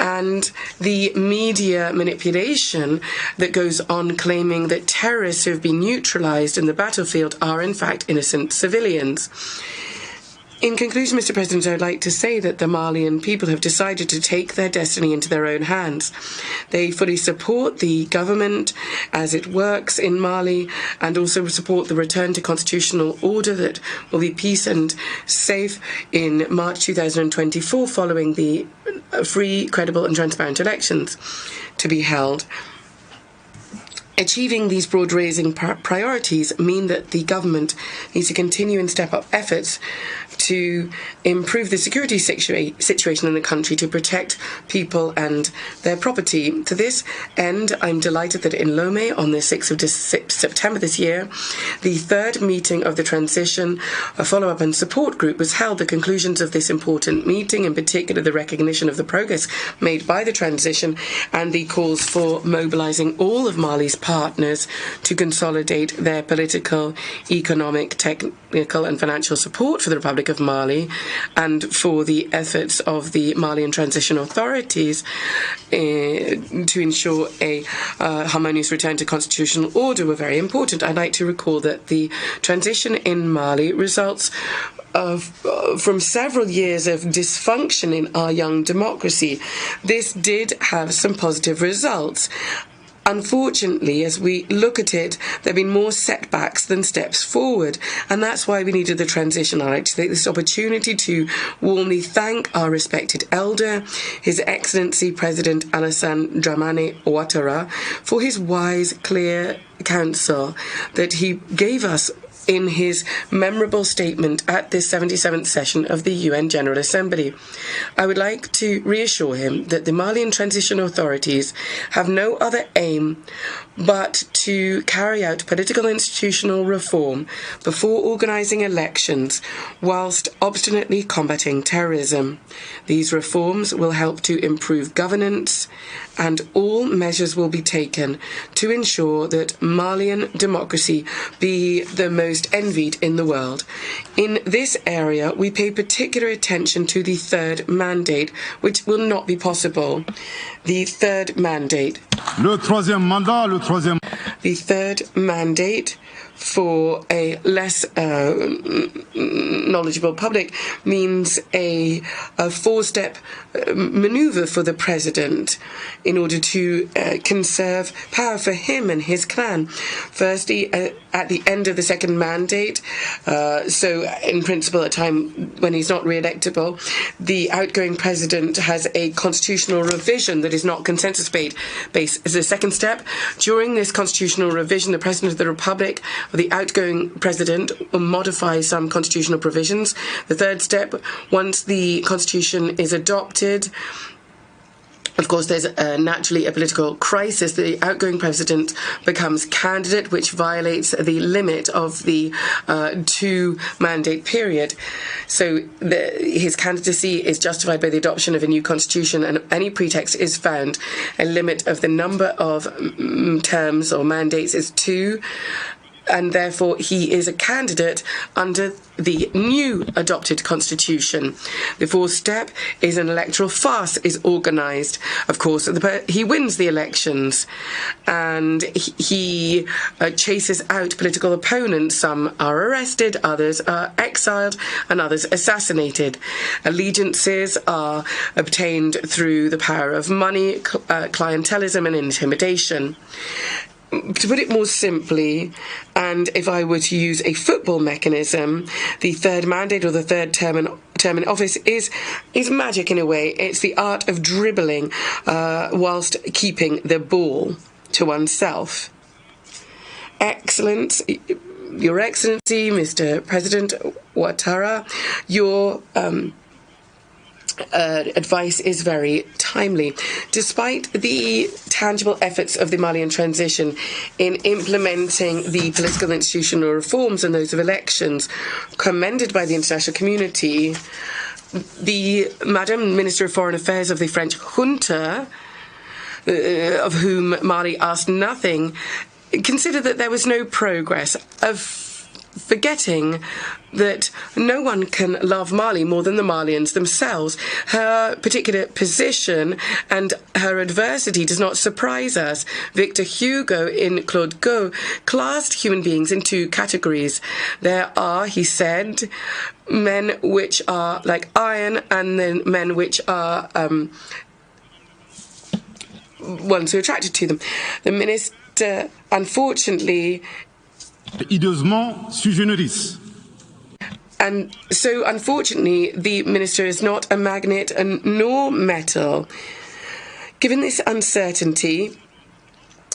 and the media manipulation that goes on claiming that terrorists who have been neutralized in the battlefield are in fact innocent civilians. In conclusion, Mr. President, I would like to say that the Malian people have decided to take their destiny into their own hands. They fully support the government as it works in Mali and also support the return to constitutional order that will be peace and safe in March 2024 following the free, credible and transparent elections to be held. Achieving these broad-raising priorities mean that the government needs to continue and step up efforts to improve the security situation in the country to protect people and their property. To this end, I'm delighted that in Lomé on the 6th of September this year, the third meeting of the Transition Follow-up and Support Group was held. The conclusions of this important meeting, in particular the recognition of the progress made by the transition and the calls for mobilizing all of Mali's partners to consolidate their political, economic, technical and financial support for the Republic of Mali and for the efforts of the Malian transition authorities to ensure a harmonious return to constitutional order were very important. I'd like to recall that the transition in Mali results from several years of dysfunction in our young democracy. This did have some positive results. Unfortunately, as we look at it, there have been more setbacks than steps forward, and that's why we needed the transition. I'd like to take this opportunity to warmly thank our respected elder, His Excellency President Alassane Dramane Ouattara, for his wise, clear counsel that he gave us in his memorable statement at this 77th session of the UN General Assembly. I would like to reassure him that the Malian transition authorities have no other aim but to carry out political institutional reform before organising elections whilst obstinately combating terrorism. These reforms will help to improve governance, and all measures will be taken to ensure that Malian democracy be the most envied in the world. In this area, we pay particular attention to the third mandate, which will not be possible. The third mandate. Le troisième mandat, le troisième. The third mandate for a less knowledgeable public means a four-step maneuver for the president in order to conserve power for him and his clan. Firstly, at the end of the second mandate, so in principle, at a time when he's not re-electable, the outgoing president has a constitutional revision that is not consensus-based. As a second step, during this constitutional revision, the President of the Republic, or the outgoing president, will modify some constitutional provisions. The third step, once the constitution is adopted, of course, there's naturally a political crisis. The outgoing president becomes candidate, which violates the limit of the two-mandate period. So his candidacy is justified by the adoption of a new constitution, and any pretext is found. A limit of the number of terms or mandates is two. and therefore he is a candidate under the new adopted constitution. The fourth step is an electoral farce is organised. Of course, he wins the elections, and he chases out political opponents. Some are arrested, others are exiled, and others assassinated. Allegiances are obtained through the power of money, clientelism, and intimidation. To put it more simply, and if I were to use a football mechanism, the third mandate or the third term in office is magic in a way. It's the art of dribbling whilst keeping the ball to oneself. Excellent. Your Excellency, Mr. President Ouattara, your advice is very timely. Despite the tangible efforts of the Malian transition in implementing the political and institutional reforms and those of elections, commended by the international community, the Madam Minister of Foreign Affairs of the French junta, of whom Mali asked nothing, considered that there was no progress, forgetting that no one can love Mali more than the Malians themselves. Her particular position and her adversity does not surprise us. Victor Hugo in Claude Gueux classed human beings in two categories. There are, he said, men which are like iron, and then men which are ones who are attracted to them. The minister, unfortunately, hideusement sui generis. And so, unfortunately, the minister is not a magnet and nor metal. Given this uncertainty,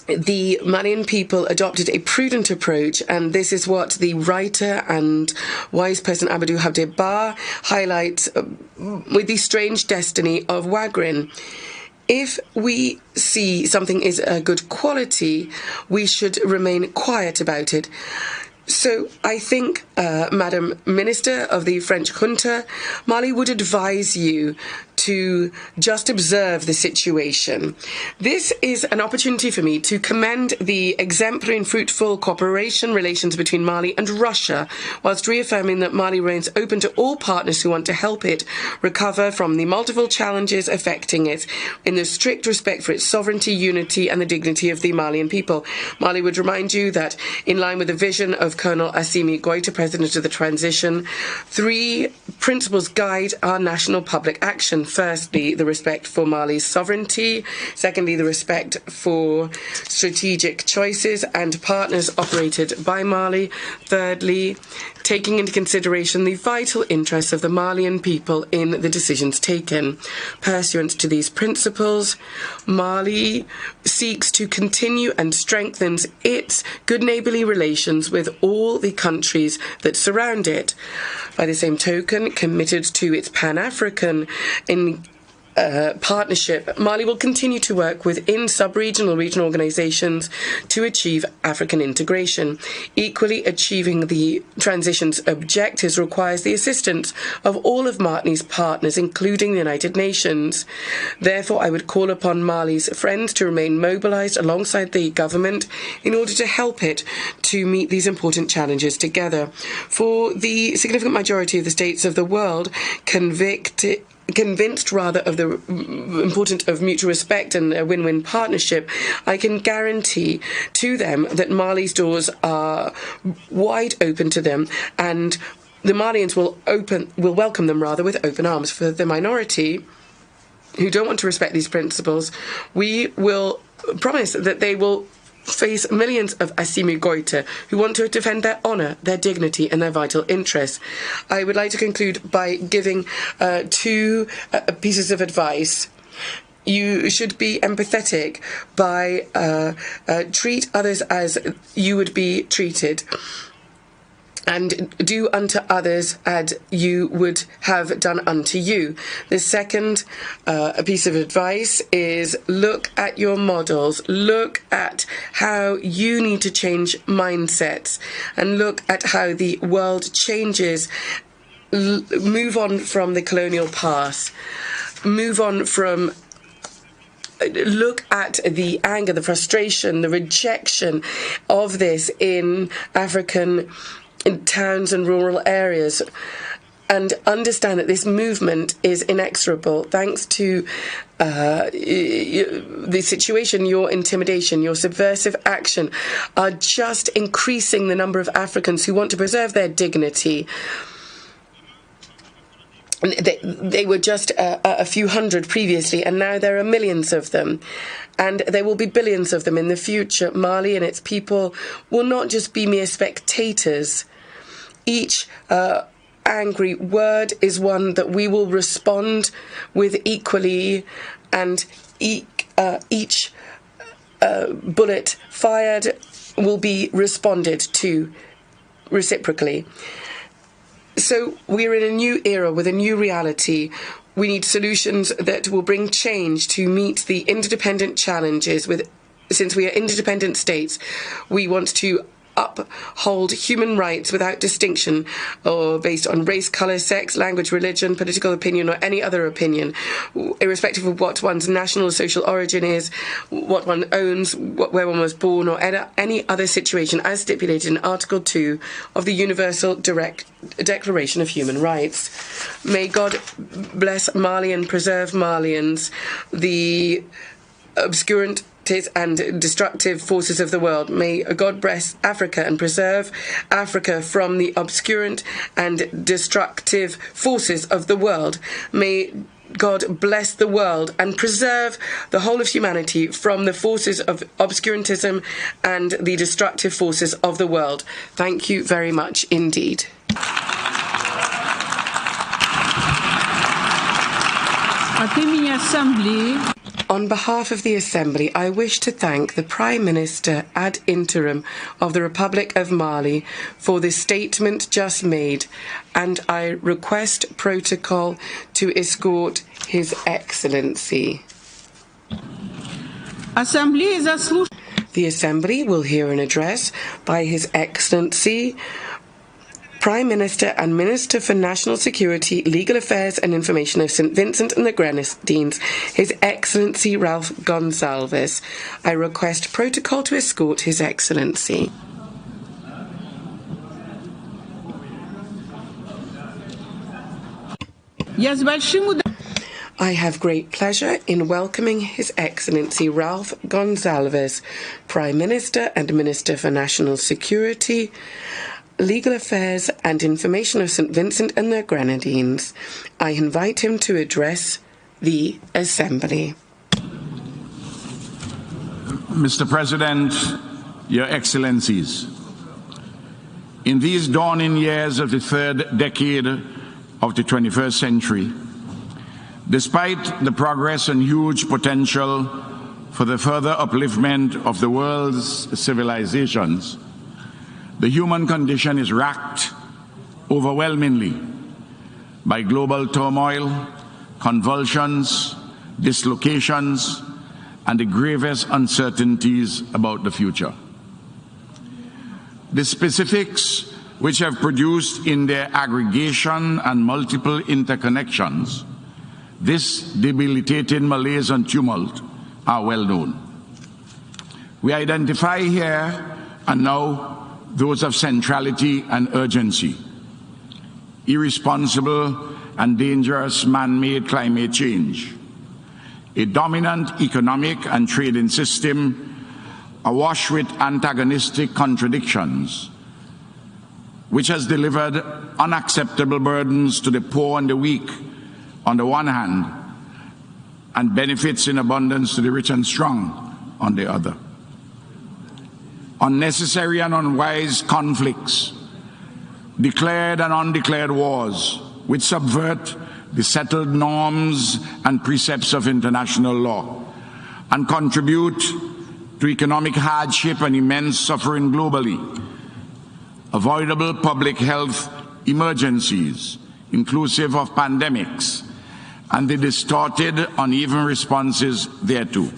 the Malian people adopted a prudent approach, and this is what the writer and wise person Amadou Habdeba highlights with the strange destiny of Wagrin. If we see something is a good quality, we should remain quiet about it. So I think, Madam Minister of the French junta, Mali would advise you to just observe the situation. This is an opportunity for me to commend the exemplary and fruitful cooperation relations between Mali and Russia, whilst reaffirming that Mali remains open to all partners who want to help it recover from the multiple challenges affecting it, in the strict respect for its sovereignty, unity, and the dignity of the Malian people. Mali would remind you that, in line with the vision of Colonel Assimi Goïta, President of the Transition, 3 principles guide our national public action. Firstly, the respect for Mali's sovereignty. Secondly, the respect for strategic choices and partners operated by Mali. Thirdly, taking into consideration the vital interests of the Malian people in the decisions taken. Pursuant to these principles, Mali seeks to continue and strengthens its good neighbourly relations with all the countries that surround it. By the same token, committed to its Pan-African partnership, Mali will continue to work within sub-regional regional organizations to achieve African integration. Equally, achieving the transition's objectives requires the assistance of all of Mali's partners, including the United Nations. Therefore, I would call upon Mali's friends to remain mobilized alongside the government in order to help it to meet these important challenges together. For the significant majority of the states of the world, convinced of the importance of mutual respect and a win-win partnership, I can guarantee to them that Mali's doors are wide open to them, and the Malians will welcome them with open arms. For the minority who don't want to respect these principles, we will promise that they will face millions of Assimi Goïta who want to defend their honour, their dignity and their vital interests. I would like to conclude by giving 2 pieces of advice. You should be empathetic by treat others as you would be treated, and do unto others as you would have done unto you. The second piece of advice is look at your models, look at how you need to change mindsets, and look at how the world changes. Move on from the colonial past, move on from look at the anger, the frustration, the rejection of this in African towns and rural areas, and understand that this movement is inexorable thanks to the situation. Your intimidation, your subversive action are just increasing the number of Africans who want to preserve their dignity. They were just a few hundred previously, and now there are millions of them. And there will be billions of them in the future. Mali and its people will not just be mere spectators. Each angry word is one that we will respond with equally, and each bullet fired will be responded to reciprocally. So we're in a new era with a new reality. We need solutions that will bring change to meet the interdependent challenges. Since we are interdependent states, we want to uphold human rights without distinction or based on race, colour, sex, language, religion, political opinion, or any other opinion, irrespective of what one's national or social origin is, what one owns, where one was born, or any other situation as stipulated in Article 2 of the Universal Declaration of Human Rights. May God bless Mali and preserve Malians, the obscurant and destructive forces of the world. May God bless Africa and preserve Africa from the obscurant and destructive forces of the world. May God bless the world and preserve the whole of humanity from the forces of obscurantism and the destructive forces of the world. Thank you very much indeed. On behalf of the Assembly, I wish to thank the Prime Minister ad interim of the Republic of Mali for the statement just made, and I request protocol to escort His Excellency. The Assembly will hear an address by His Excellency Prime Minister and Minister for National Security, Legal Affairs and Information of St. Vincent and the Grenadines, His Excellency Ralph Gonsalves. I request protocol to escort His Excellency. I have great pleasure in welcoming His Excellency Ralph Gonsalves, Prime Minister and Minister for National Security, Legal Affairs and Information of St. Vincent and the Grenadines. I invite him to address the Assembly. Mr. President, Your Excellencies, in these dawning years of the third decade of the 21st century, despite the progress and huge potential for the further upliftment of the world's civilizations, the human condition is racked overwhelmingly by global turmoil, convulsions, dislocations, and the gravest uncertainties about the future. The specifics which have produced in their aggregation and multiple interconnections this debilitating malaise and tumult are well known. We identify here and now those of centrality and urgency: irresponsible and dangerous man-made climate change, a dominant economic and trading system awash with antagonistic contradictions, which has delivered unacceptable burdens to the poor and the weak on the one hand, and benefits in abundance to the rich and strong on the other. Unnecessary and unwise conflicts, declared and undeclared wars, which subvert the settled norms and precepts of international law and contribute to economic hardship and immense suffering globally. Avoidable public health emergencies, inclusive of pandemics, and the distorted, uneven responses thereto,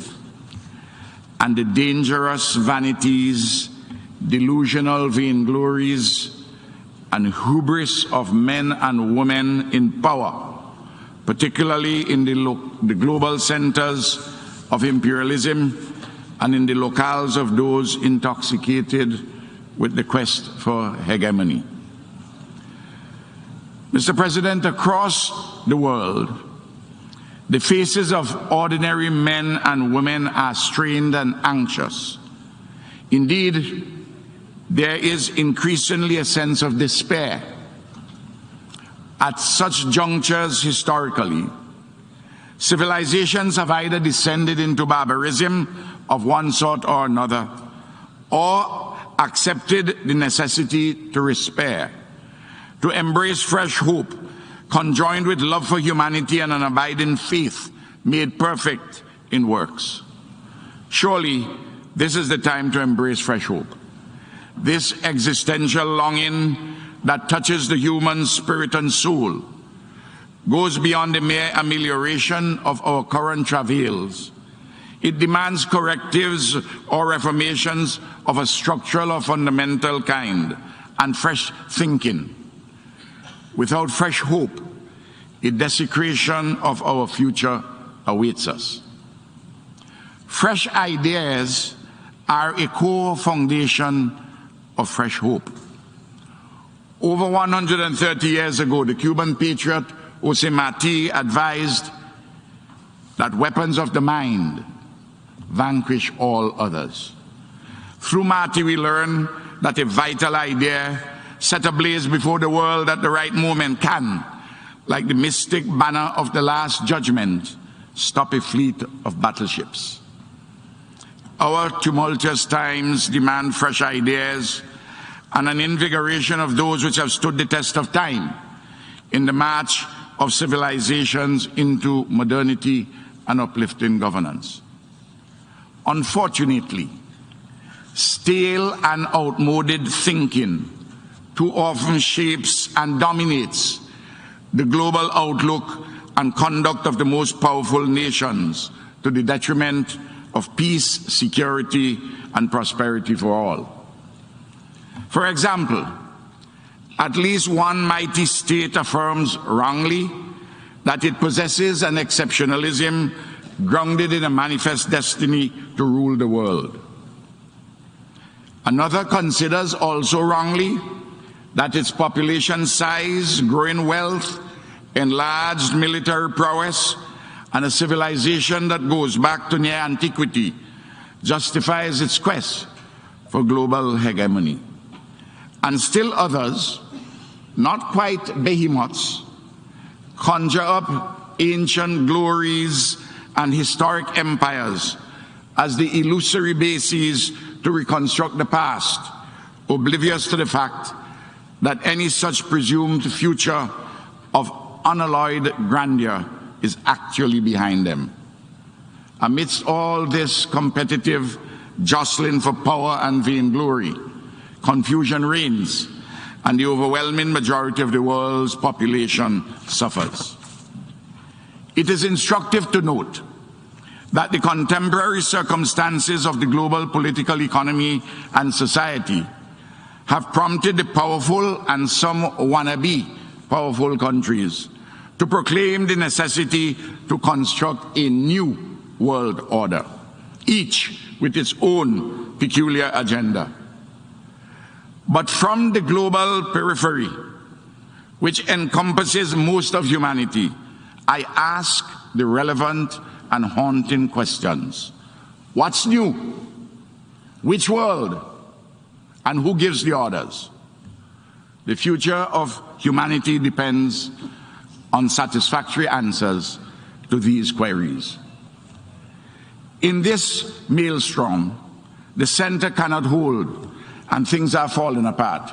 and the dangerous vanities, delusional vainglories, and hubris of men and women in power, particularly in the global centers of imperialism and in the locales of those intoxicated with the quest for hegemony. Mr. President, across the world, the faces of ordinary men and women are strained and anxious. Indeed, there is increasingly a sense of despair. At such junctures historically, civilizations have either descended into barbarism of one sort or another, or accepted the necessity to despair, to embrace fresh hope, conjoined with love for humanity and an abiding faith made perfect in works. Surely, this is the time to embrace fresh hope. This existential longing that touches the human spirit and soul goes beyond the mere amelioration of our current travails. It demands correctives or reformations of a structural or fundamental kind and fresh thinking. Without fresh hope, a desecration of our future awaits us. Fresh ideas are a core foundation of fresh hope. Over 130 years ago, the Cuban patriot José Martí advised that weapons of the mind vanquish all others. Through Martí, we learn that a vital idea set ablaze before the world at the right moment can, like the mystic banner of the Last Judgment, stop a fleet of battleships. Our tumultuous times demand fresh ideas and an invigoration of those which have stood the test of time in the march of civilizations into modernity and uplifting governance. Unfortunately, stale and outmoded thinking too often shapes and dominates the global outlook and conduct of the most powerful nations to the detriment of peace, security, and prosperity for all. For example, at least one mighty state affirms wrongly that it possesses an exceptionalism grounded in a manifest destiny to rule the world. Another considers also wrongly that its population size, growing wealth, enlarged military prowess, and a civilization that goes back to near antiquity justifies its quest for global hegemony. And still others, not quite behemoths, conjure up ancient glories and historic empires as the illusory bases to reconstruct the past, oblivious to the fact that any such presumed future of unalloyed grandeur is actually behind them. Amidst all this competitive jostling for power and vainglory, confusion reigns, and the overwhelming majority of the world's population suffers. It is instructive to note that the contemporary circumstances of the global political economy and society have prompted the powerful and some wannabe powerful countries to proclaim the necessity to construct a new world order, each with its own peculiar agenda. But from the global periphery, which encompasses most of humanity, I ask the relevant and haunting questions. What's new? Which world? And who gives the orders? The future of humanity depends on satisfactory answers to these queries. In this maelstrom, the center cannot hold, and things are falling apart.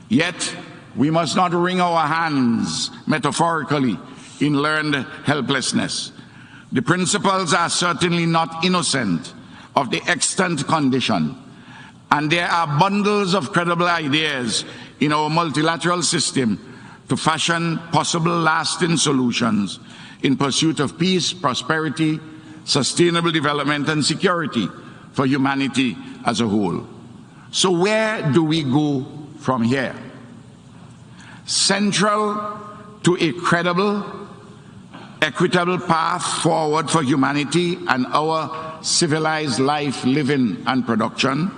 Yet, we must not wring our hands, metaphorically, in learned helplessness. The principles are certainly not innocent of the extant condition, and there are bundles of credible ideas in our multilateral system to fashion possible lasting solutions in pursuit of peace, prosperity, sustainable development, and security for humanity as a whole. So where do we go from here? Central to a credible equitable path forward for humanity and our civilized life, living and production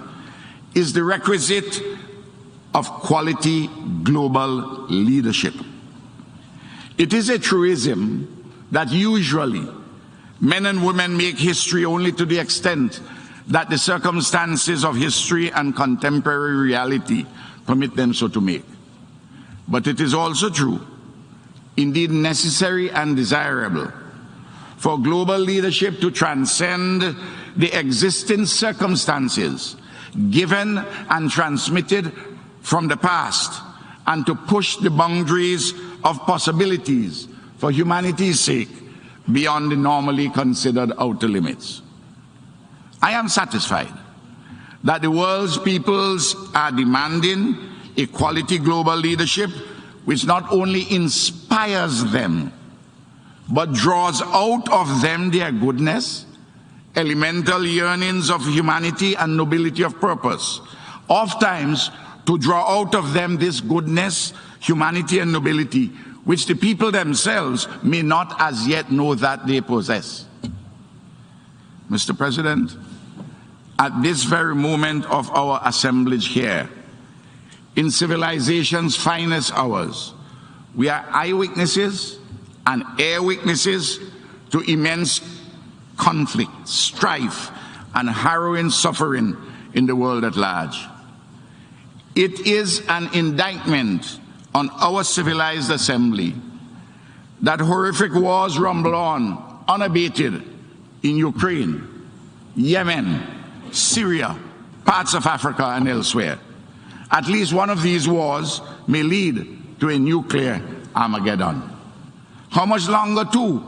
is the requisite of quality global leadership. It is a truism that usually men and women make history only to the extent that the circumstances of history and contemporary reality permit them so to make. But it is also true, indeed necessary and desirable, for global leadership to transcend the existing circumstances given and transmitted from the past and to push the boundaries of possibilities for humanity's sake beyond the normally considered outer limits. I am satisfied that the world's peoples are demanding a quality global leadership which not only inspires them, but draws out of them their goodness, elemental yearnings of humanity and nobility of purpose. Oftentimes, to draw out of them this goodness, humanity and nobility, which the people themselves may not as yet know that they possess. Mr. President, at this very moment of our assemblage here, in civilization's finest hours, we are eyewitnesses and air witnesses to immense conflict, strife, and harrowing suffering in the world at large. It is an indictment on our civilized assembly that horrific wars rumble on unabated in Ukraine, Yemen, Syria, parts of Africa, and elsewhere. At least one of these wars may lead to a nuclear Armageddon. How much longer, too,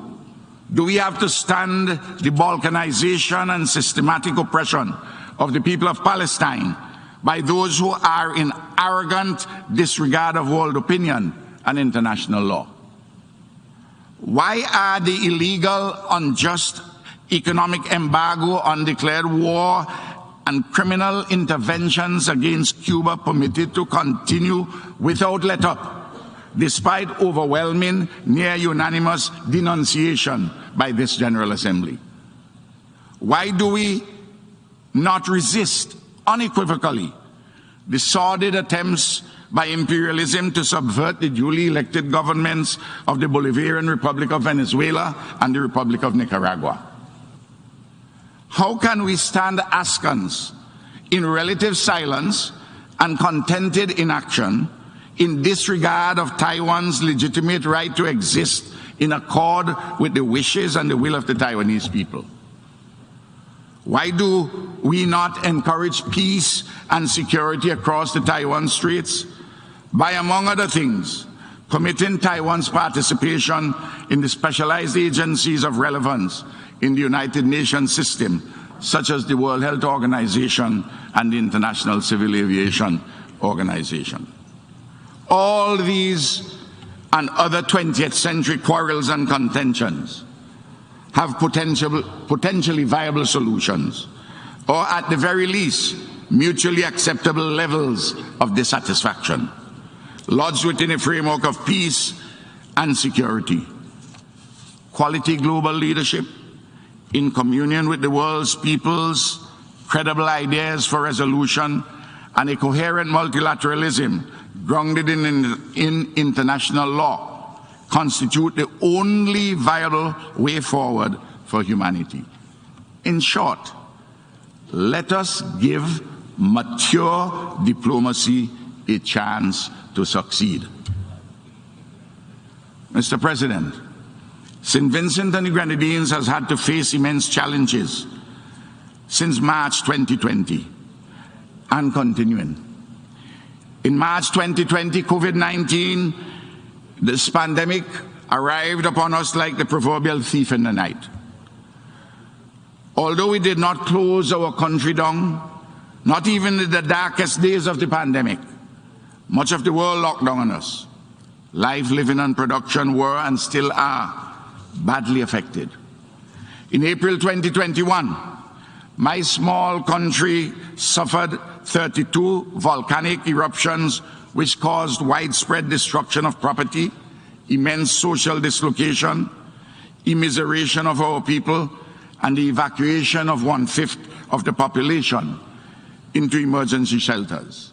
do we have to stand the balkanization and systematic oppression of the people of Palestine by those who are in arrogant disregard of world opinion and international law? Why are the illegal, unjust economic embargo, undeclared war, and criminal interventions against Cuba permitted to continue without let-up, despite overwhelming, near-unanimous denunciation by this General Assembly? Why do we not resist unequivocally the sordid attempts by imperialism to subvert the duly elected governments of the Bolivarian Republic of Venezuela and the Republic of Nicaragua? How can we stand askance in relative silence and contented inaction in disregard of Taiwan's legitimate right to exist in accord with the wishes and the will of the Taiwanese people? Why do we not encourage peace and security across the Taiwan Straits by, among other things, permitting Taiwan's participation in the specialized agencies of relevance in the United Nations system, such as the World Health Organization and the International Civil Aviation Organization? All these and other 20th century quarrels and contentions have potentially viable solutions, or at the very least, mutually acceptable levels of dissatisfaction, lodged within a framework of peace and security. Quality global leadership, in communion with the world's peoples, credible ideas for resolution, and a coherent multilateralism grounded in international law, constitute the only viable way forward for humanity. In short, let us give mature diplomacy a chance to succeed. Mr. President, St. Vincent and the Grenadines has had to face immense challenges since March 2020 and continuing. In March 2020, COVID-19, this pandemic arrived upon us like the proverbial thief in the night. Although we did not close our country down, not even in the darkest days of the pandemic, much of the world locked down on us. Life, living, and production were and still are badly affected. In April 2021, my small country suffered 32 volcanic eruptions which caused widespread destruction of property, immense social dislocation, immiseration of our people, and the evacuation of 1/5 of the population into emergency shelters.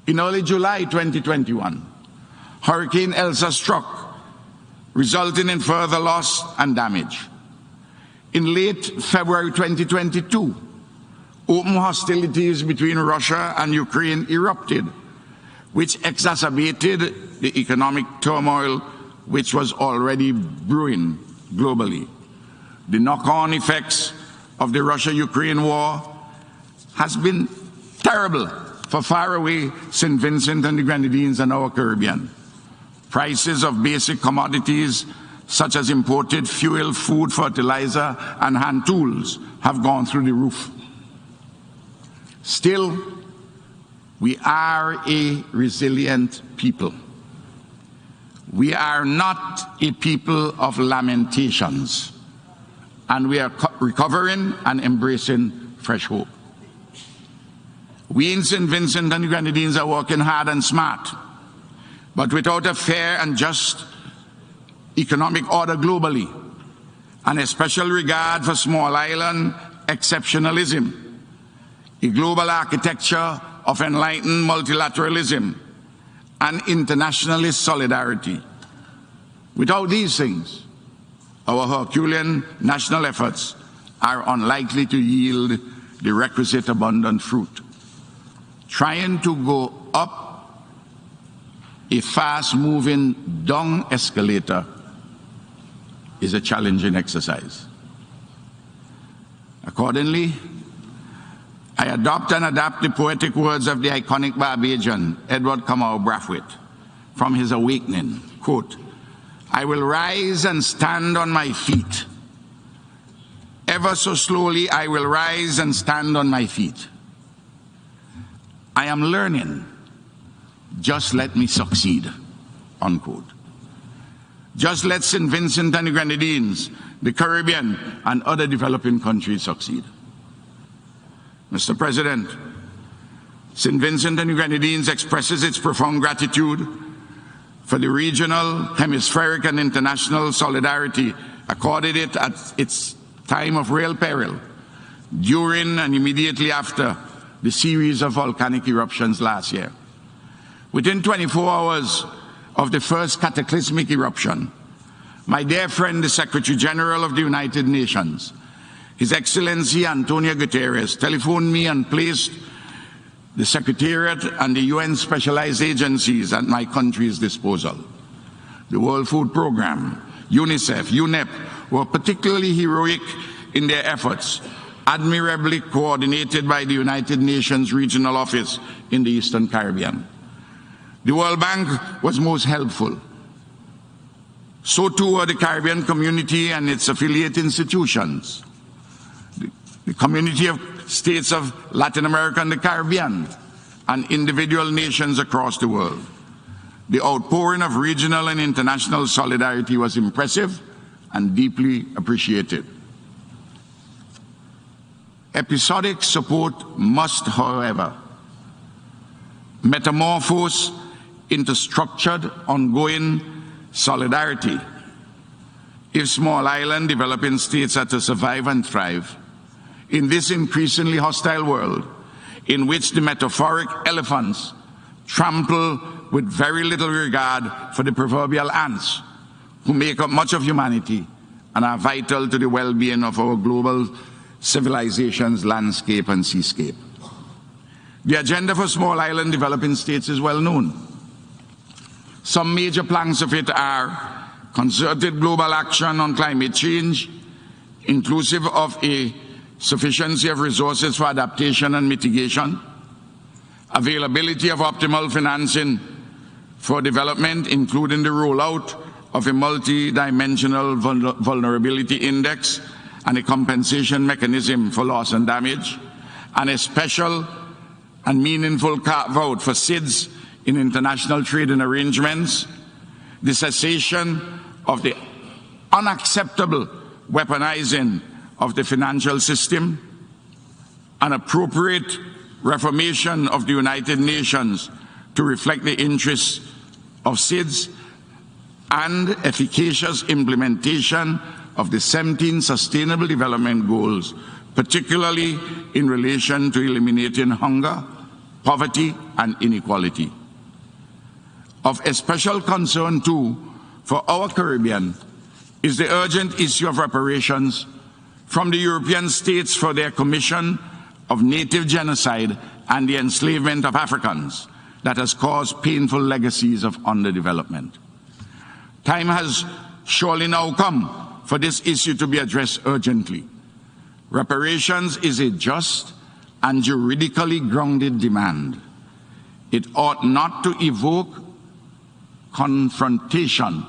In early July 2021, Hurricane Elsa struck, resulting in further loss and damage. In late February 2022, open hostilities between Russia and Ukraine erupted, which exacerbated the economic turmoil which was already brewing globally. The knock-on effects of the Russia-Ukraine war has been terrible for faraway St. Vincent and the Grenadines and our Caribbean. Prices of basic commodities such as imported fuel, food, fertilizer, and hand tools have gone through the roof. Still, we are a resilient people. We are not a people of lamentations, and we are recovering and embracing fresh hope. We in St. Vincent and the Grenadines are working hard and smart, but without a fair and just economic order globally, and a special regard for small island exceptionalism, a global architecture of enlightened multilateralism and internationalist solidarity. Without these things, our Herculean national efforts are unlikely to yield the requisite abundant fruit. Trying to go up a fast-moving down escalator is a challenging exercise. Accordingly, I adopt and adapt the poetic words of the iconic Barbadian, Edward Kamau Brathwaite, from his Awakening, quote, "I will rise and stand on my feet. Ever so slowly I will rise and stand on my feet. I am learning, just let me succeed," unquote. Just let St. Vincent and the Grenadines, the Caribbean, and other developing countries succeed. Mr. President, St. Vincent and the Grenadines expresses its profound gratitude for the regional, hemispheric, and international solidarity accorded it at its time of real peril, during and immediately after the series of volcanic eruptions last year. Within 24 hours of the first cataclysmic eruption, my dear friend, the Secretary General of the United Nations, His Excellency Antonio Guterres, telephoned me and placed the Secretariat and the UN specialized agencies at my country's disposal. The World Food Programme, UNICEF, UNEP were particularly heroic in their efforts, admirably coordinated by the United Nations Regional Office in the Eastern Caribbean. The World Bank was most helpful. So too were the Caribbean community and its affiliate institutions, the Community of States of Latin America and the Caribbean, and individual nations across the world. The outpouring of regional and international solidarity was impressive and deeply appreciated. Episodic support must, however, metamorphose into structured, ongoing solidarity if small island developing states are to survive and thrive in this increasingly hostile world in which the metaphoric elephants trample with very little regard for the proverbial ants who make up much of humanity and are vital to the well-being of our global civilization's landscape and seascape. The agenda for small island developing states is well known. Some major planks of it are concerted global action on climate change, inclusive of a sufficiency of resources for adaptation and mitigation, availability of optimal financing for development, including the rollout of a multi-dimensional vulnerability index and a compensation mechanism for loss and damage, and a special and meaningful carve-out for SIDS in international trading arrangements, the cessation of the unacceptable weaponizing of the financial system, an appropriate reformation of the United Nations to reflect the interests of SIDS, and efficacious implementation of the 17 Sustainable Development Goals, particularly in relation to eliminating hunger, poverty, and inequality. Of especial concern, too, for our Caribbean is the urgent issue of reparations from the European states for their commission of native genocide and the enslavement of Africans that has caused painful legacies of underdevelopment. Time has surely now come for this issue to be addressed urgently. Reparations is a just and juridically grounded demand. It ought not to evoke confrontation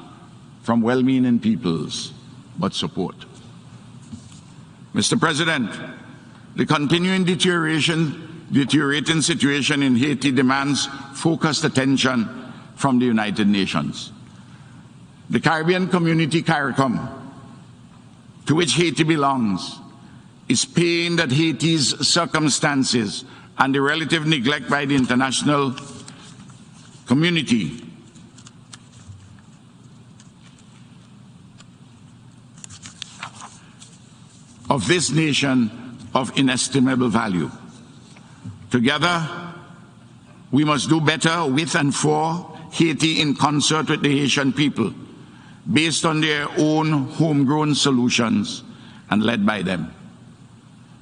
from well-meaning peoples, but support. Mr. President, the continuing deteriorating situation in Haiti demands focused attention from the United Nations. The Caribbean Community CARICOM, to which Haiti belongs, is pained at Haiti's circumstances and the relative neglect by the international community of this nation of inestimable value. Together, we must do better with and for Haiti in concert with the Haitian people, based on their own homegrown solutions and led by them.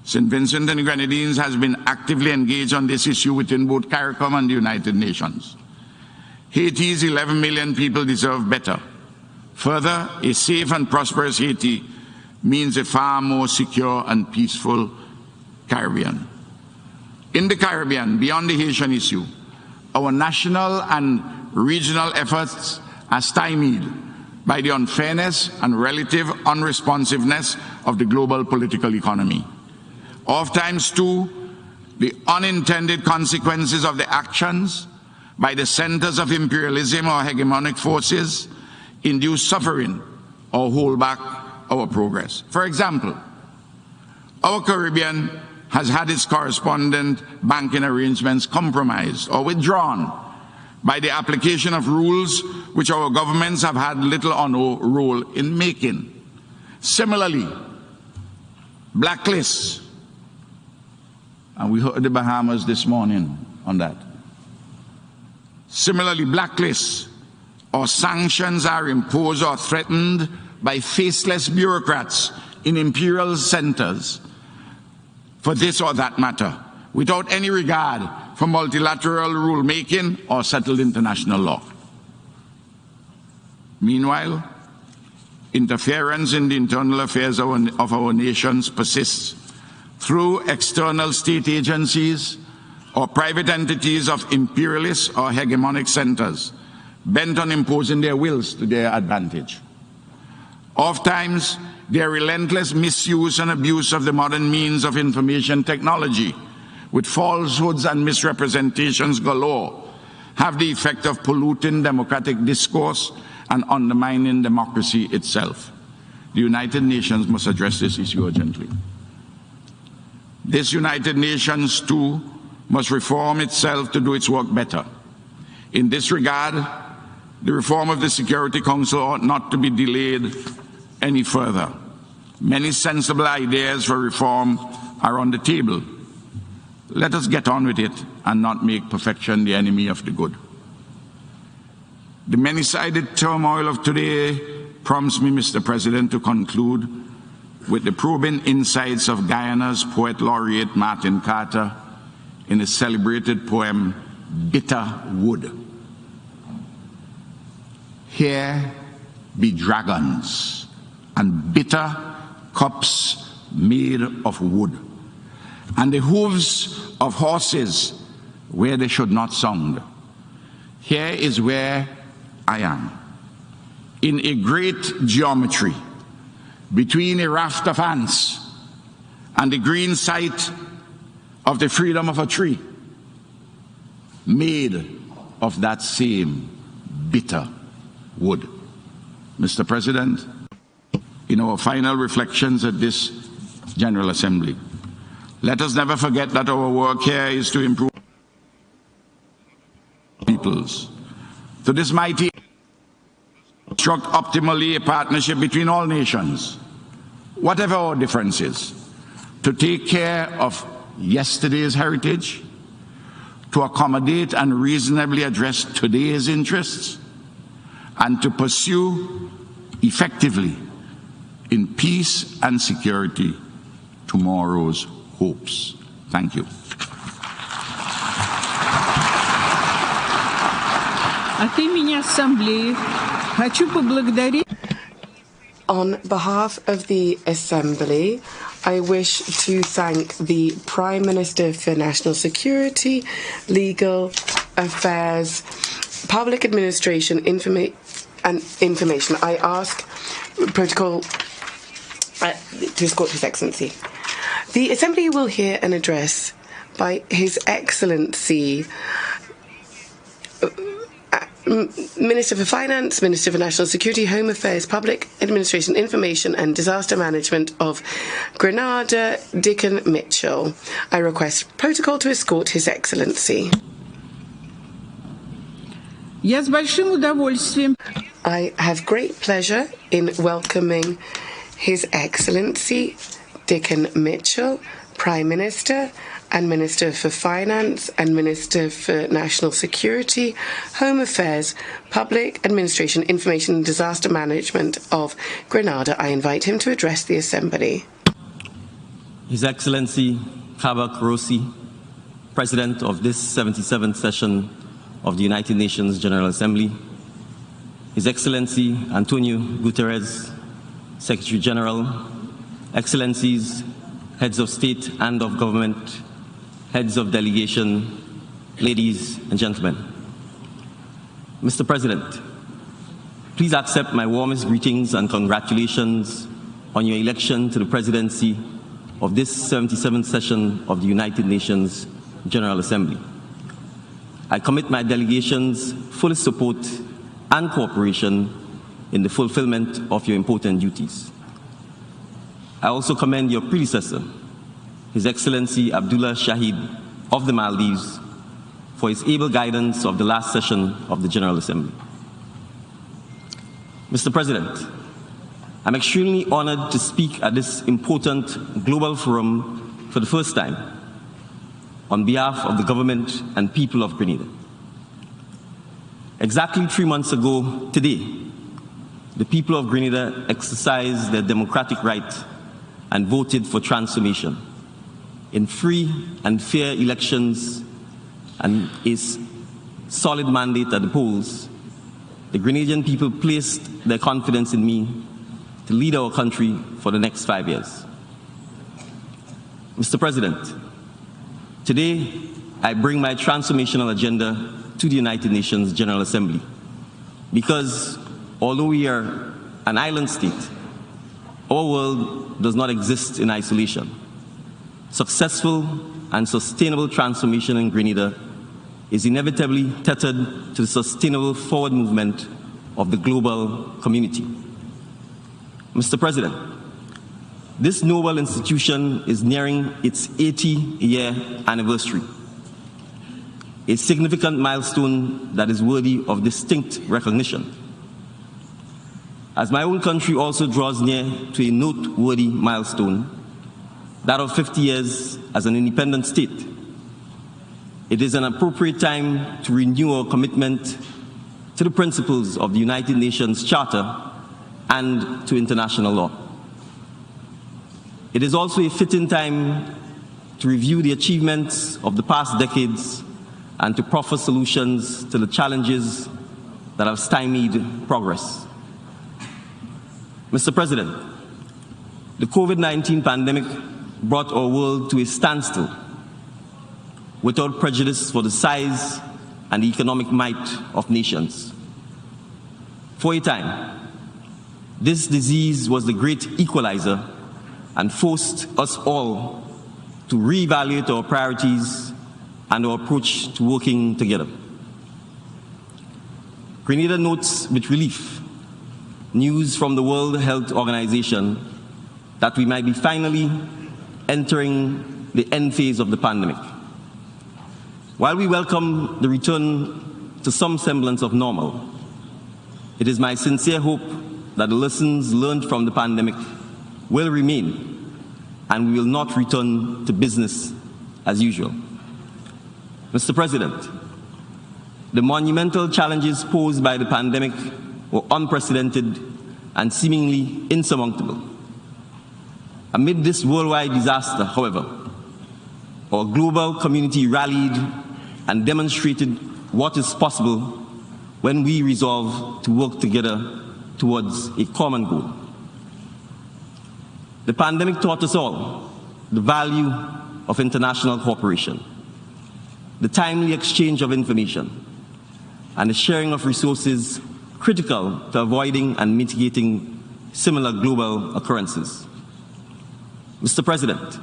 St. Vincent and the Grenadines has been actively engaged on this issue within both CARICOM and the United Nations. Haiti's 11 million people deserve better. Further, a safe and prosperous Haiti means a far more secure and peaceful Caribbean. In the Caribbean, beyond the Haitian issue, our national and regional efforts are stymied by the unfairness and relative unresponsiveness of the global political economy. Oftentimes, too, the unintended consequences of the actions by the centers of imperialism or hegemonic forces induce suffering or hold back our progress. For example, our Caribbean has had its correspondent banking arrangements compromised or withdrawn by the application of rules which our governments have had little or no role in making. Similarly, blacklists, and we heard the Bahamas this morning on that. Similarly, blacklists or sanctions are imposed or threatened by faceless bureaucrats in imperial centers for this or that matter, without any regard for multilateral rulemaking or settled international law. Meanwhile, interference in the internal affairs of our nations persists through external state agencies or private entities of imperialist or hegemonic centers bent on imposing their wills to their advantage. Oftentimes, their relentless misuse and abuse of the modern means of information technology, with falsehoods and misrepresentations galore, have the effect of polluting democratic discourse and undermining democracy itself. The United Nations must address this issue urgently. This United Nations, too, must reform itself to do its work better. In this regard, the reform of the Security Council ought not to be delayed any further. Many sensible ideas for reform are on the table. Let us get on with it and not make perfection the enemy of the good. The many-sided turmoil of today prompts me, Mr. President, to conclude with the probing insights of Guyana's poet laureate Martin Carter in his celebrated poem, Bitter Wood. Here be dragons and bitter cups made of wood, and the hooves of horses where they should not sound. Here is where I am, in a great geometry, between a raft of ants and the green sight of the freedom of a tree, made of that same bitter wood. Mr. President, in our final reflections at this General Assembly, let us never forget that our work here is to improve peoples. To this mighty construct optimally a partnership between all nations, whatever our differences, to take care of yesterday's heritage, to accommodate and reasonably address today's interests, and to pursue effectively in peace and security tomorrow's hopes. Thank you. От имени Ассамблеи хочу поблагодарить. On behalf of the Assembly, I wish to thank the Prime Minister for National Security, Legal Affairs, Public Administration, and Information. I ask protocol to escort His Excellency. The Assembly will hear an address by His Excellency Minister for Finance, Minister for National Security, Home Affairs, Public Administration, Information and Disaster Management of Grenada, Dickon Mitchell. I request protocol to escort His Excellency. Я с большим удовольствием. I have great pleasure in welcoming His Excellency Dickon Mitchell, Prime Minister and Minister for Finance and Minister for National Security, Home Affairs, Public Administration, Information and Disaster Management of Grenada. I invite him to address the Assembly. His Excellency Kaba Kurosi, President of this 77th session of the United Nations General Assembly, His Excellency Antonio Guterres, Secretary General, Excellencies, Heads of State and of Government, Heads of Delegation, ladies and gentlemen. Mr. President, please accept my warmest greetings and congratulations on your election to the presidency of this 77th session of the United Nations General Assembly. I commit my delegation's fullest support and cooperation in the fulfillment of your important duties. I also commend your predecessor, His Excellency Abdullah Shahid of the Maldives, for his able guidance of the last session of the General Assembly. Mr. President, I'm extremely honored to speak at this important global forum for the first time on behalf of the government and people of Grenada. Exactly 3 months ago today, the people of Grenada exercised their democratic right and voted for transformation in free and fair elections and a solid mandate at the polls. The Grenadian people placed their confidence in me to lead our country for the next 5 years. Mr. President, today I bring my transformational agenda to the United Nations General Assembly because although we are an island state, our world does not exist in isolation. Successful and sustainable transformation in Grenada is inevitably tethered to the sustainable forward movement of the global community. Mr. President, this noble institution is nearing its 80-year anniversary, a significant milestone that is worthy of distinct recognition. As my own country also draws near to a noteworthy milestone, that of 50 years as an independent state, it is an appropriate time to renew our commitment to the principles of the United Nations Charter and to international law. It is also a fitting time to review the achievements of the past decades and to proffer solutions to the challenges that have stymied progress. Mr. President, the COVID-19 pandemic brought our world to a standstill without prejudice for the size and the economic might of nations. For a time, this disease was the great equalizer and forced us all to reevaluate our priorities and our approach to working together. Grenada notes with relief news from the World Health Organization that we might be finally entering the end phase of the pandemic. While we welcome the return to some semblance of normal, It is my sincere hope that the lessons learned from the pandemic will remain and we will not return to business as usual. Mr. President, the monumental challenges posed by the pandemic were unprecedented and seemingly insurmountable. Amid this worldwide disaster, however, our global community rallied and demonstrated what is possible when we resolve to work together towards a common goal. The pandemic taught us all the value of international cooperation, the timely exchange of information, and the sharing of resources critical to avoiding and mitigating similar global occurrences. Mr. President,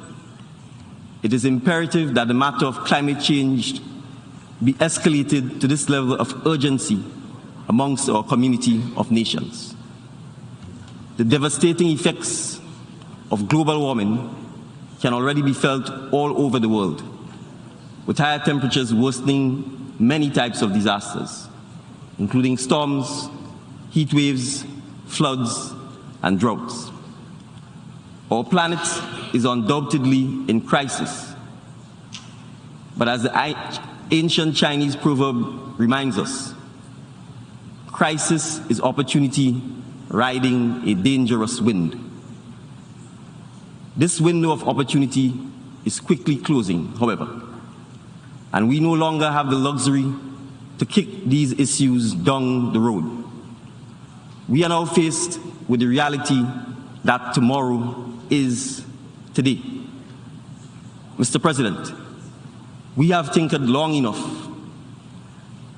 it is imperative that the matter of climate change be escalated to this level of urgency amongst our community of nations. The devastating effects of global warming can already be felt all over the world, with higher temperatures worsening many types of disasters, including storms, heat waves, floods, and droughts. Our planet is undoubtedly in crisis, but as the ancient Chinese proverb reminds us, crisis is opportunity riding a dangerous wind. This window of opportunity is quickly closing, however, and we no longer have the luxury to kick these issues down the road. We are now faced with the reality that tomorrow is today. Mr. President, we have tinkered long enough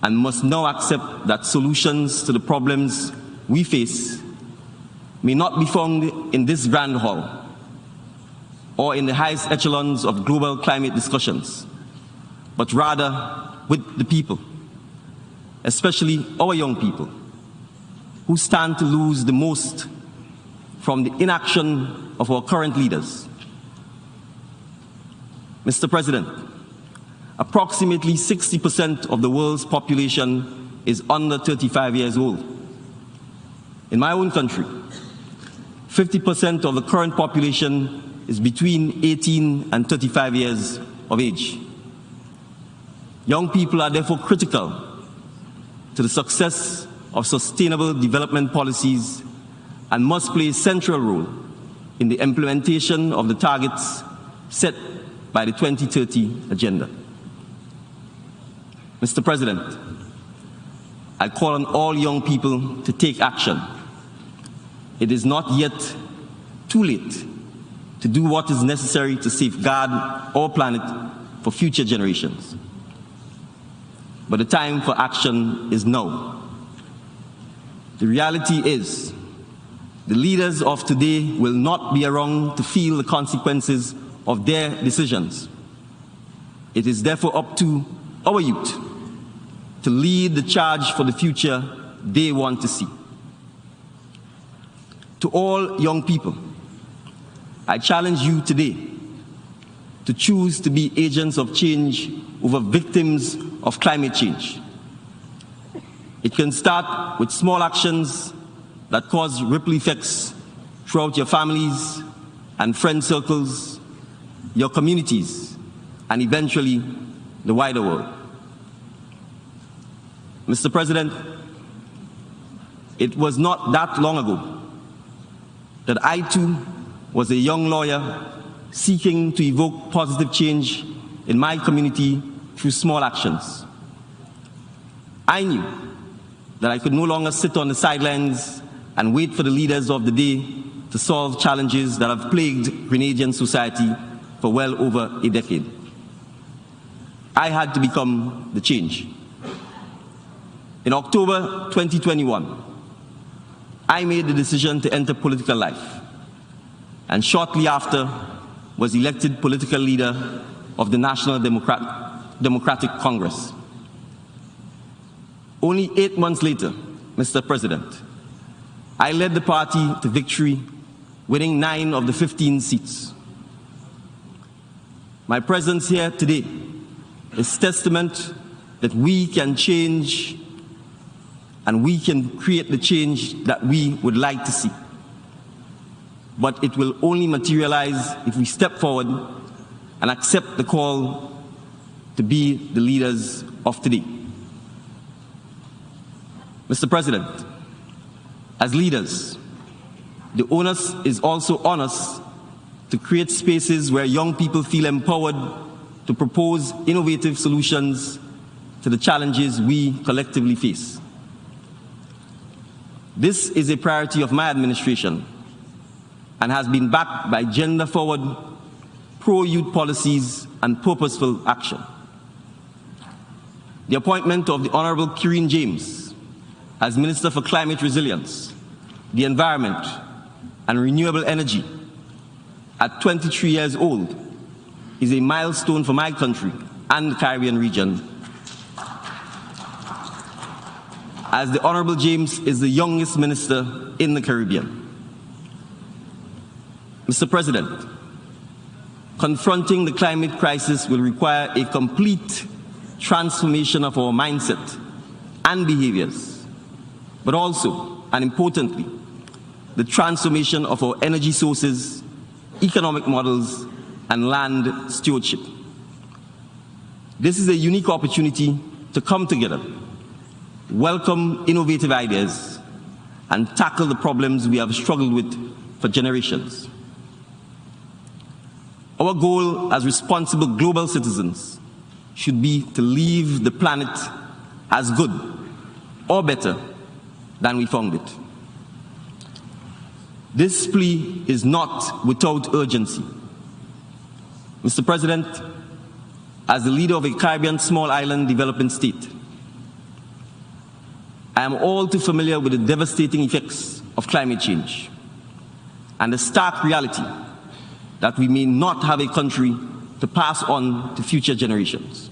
and must now accept that solutions to the problems we face may not be found in this grand hall or in the highest echelons of global climate discussions, but rather with the people, especially our young people, who stand to lose the most from the inaction of our current leaders. Mr. President, approximately 60% of the world's population is under 35 years old. In my own country, 50% of the current population is between 18 and 35 years of age. Young people are therefore critical to the success of sustainable development policies and must play a central role in the implementation of the targets set by the 2030 Agenda. Mr. President, I call on all young people to take action. It is not yet too late to do what is necessary to safeguard our planet for future generations. But the time for action is now. The reality is, the leaders of today will not be around to feel the consequences of their decisions. It is therefore up to our youth to lead the charge for the future they want to see. To all young people, I challenge you today to choose to be agents of change over victims of climate change. It can start with small actions that cause ripple effects throughout your families and friend circles, your communities, and eventually the wider world. Mr. President, it was not that long ago that I too was a young lawyer seeking to evoke positive change in my community through small actions. I knew that I could no longer sit on the sidelines and wait for the leaders of the day to solve challenges that have plagued Grenadian society for well over a decade. I had to become the change. In October 2021, I made the decision to enter political life, and shortly after was elected political leader of the National Democratic Congress. Only 8 months later, Mr. President, I led the party to victory, winning 9 of the 15 seats. My presence here today is testament that we can change and we can create the change that we would like to see. But it will only materialize if we step forward and accept the call to be the leaders of today. Mr. President, as leaders, the onus is also on us to create spaces where young people feel empowered to propose innovative solutions to the challenges we collectively face. This is a priority of my administration and has been backed by gender-forward, pro-youth policies and purposeful action. The appointment of the Honorable Kireen James as Minister for Climate Resilience, the Environment and Renewable Energy at 23 years old is a milestone for my country and the Caribbean region, as the Honorable James is the youngest minister in the Caribbean. Mr. President, confronting the climate crisis will require a complete transformation of our mindset and behaviors, but also, and importantly, the transformation of our energy sources, economic models, and land stewardship. This is a unique opportunity to come together, welcome innovative ideas, and tackle the problems we have struggled with for generations. Our goal as responsible global citizens should be to leave the planet as good or better than we found it. This plea is not without urgency. Mr. President, as the leader of a Caribbean small island developing state, I am all too familiar with the devastating effects of climate change and the stark reality that we may not have a country to pass on to future generations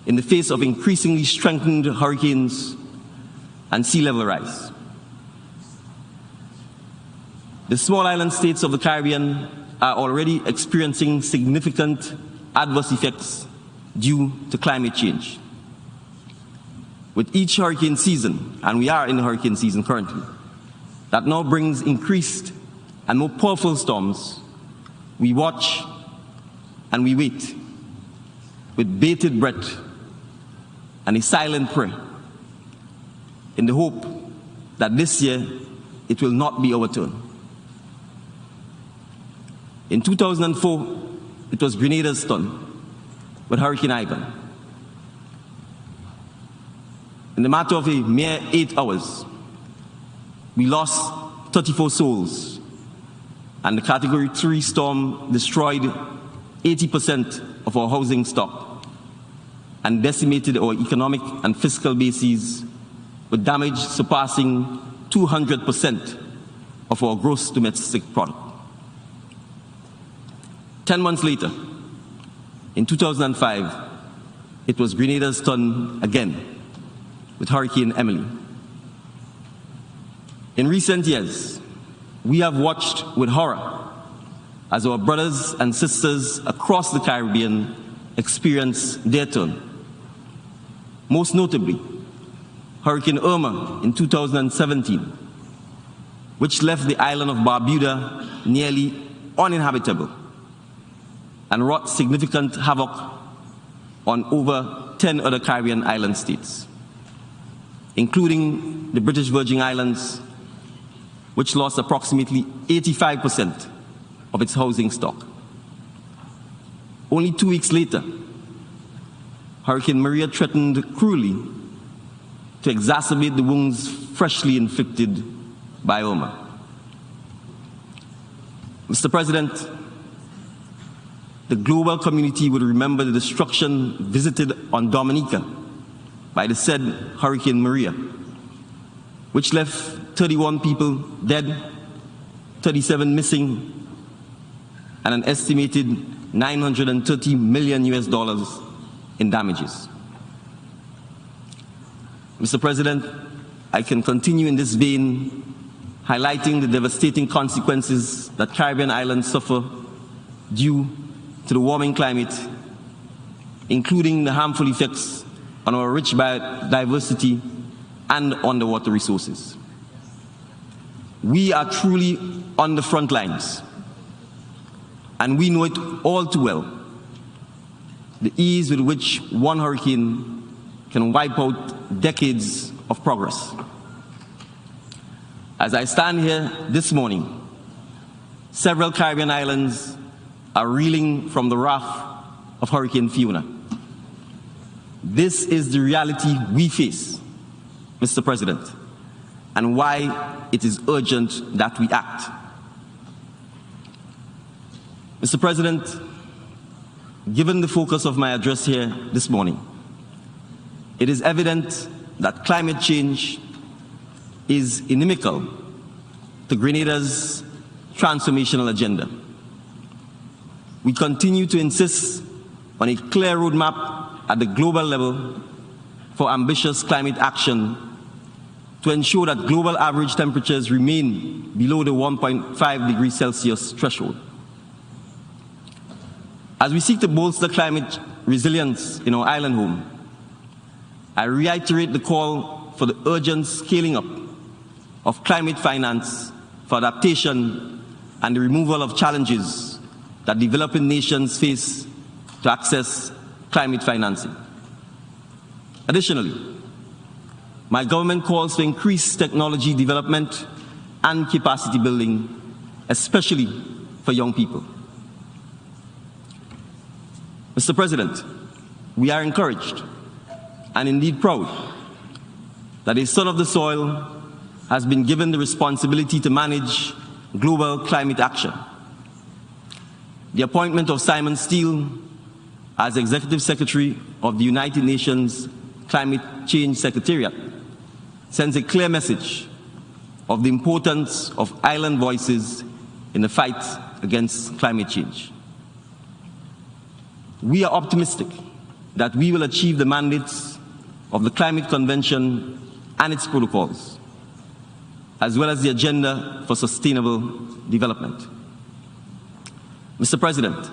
in the face of increasingly strengthened hurricanes and sea level rise. The small island states of the Caribbean are already experiencing significant adverse effects due to climate change. With each hurricane season, and we are in the hurricane season currently, that now brings increased and more powerful storms, we watch and we wait with bated breath and a silent prayer in the hope that this year it will not be our turn. In 2004, it was Grenada's turn with Hurricane Ivan. In the matter of a mere 8 hours, we lost 34 souls, and the Category 3 storm destroyed 80% of our housing stock and decimated our economic and fiscal bases with damage surpassing 200% of our gross domestic product. 10 months later, in 2005, it was Grenada's turn again with Hurricane Emily. In recent years, we have watched with horror as our brothers and sisters across the Caribbean experience their turn. Most notably, Hurricane Irma in 2017, which left the island of Barbuda nearly uninhabitable and wrought significant havoc on over 10 other Caribbean island states, including the British Virgin Islands, which lost approximately 85% of its housing stock. Only 2 weeks later, Hurricane Maria threatened cruelly to exacerbate the wounds freshly inflicted by Irma. Mr. President, the global community would remember the destruction visited on Dominica by the said Hurricane Maria, which left 31 people dead, 37 missing, and an estimated $930 million in damages. Mr. President, I can continue in this vein, highlighting the devastating consequences that Caribbean islands suffer due to the warming climate, including the harmful effects on our rich biodiversity and underwater resources. We are truly on the front lines, and we know it all too well, the ease with which one hurricane can wipe out decades of progress. As I stand here this morning, several Caribbean islands are reeling from the wrath of Hurricane Fiona. This is the reality we face, Mr. President, and why it is urgent that we act. Mr. President, given the focus of my address here this morning, it is evident that climate change is inimical to Grenada's transformational agenda. We continue to insist on a clear roadmap at the global level for ambitious climate action to ensure that global average temperatures remain below the 1.5 degrees Celsius threshold. As we seek to bolster climate resilience in our island home, I reiterate the call for the urgent scaling up of climate finance for adaptation and the removal of challenges that developing nations face to access climate financing. Additionally, my government calls for increased technology development and capacity building, especially for young people. Mr. President, we are encouraged and indeed proud that a son of the soil has been given the responsibility to manage global climate action. The appointment of Simon Steele as Executive Secretary of the United Nations Climate Change Secretariat sends a clear message of the importance of island voices in the fight against climate change. We are optimistic that we will achieve the mandates of the Climate Convention and its protocols, as well as the Agenda for Sustainable Development. Mr. President,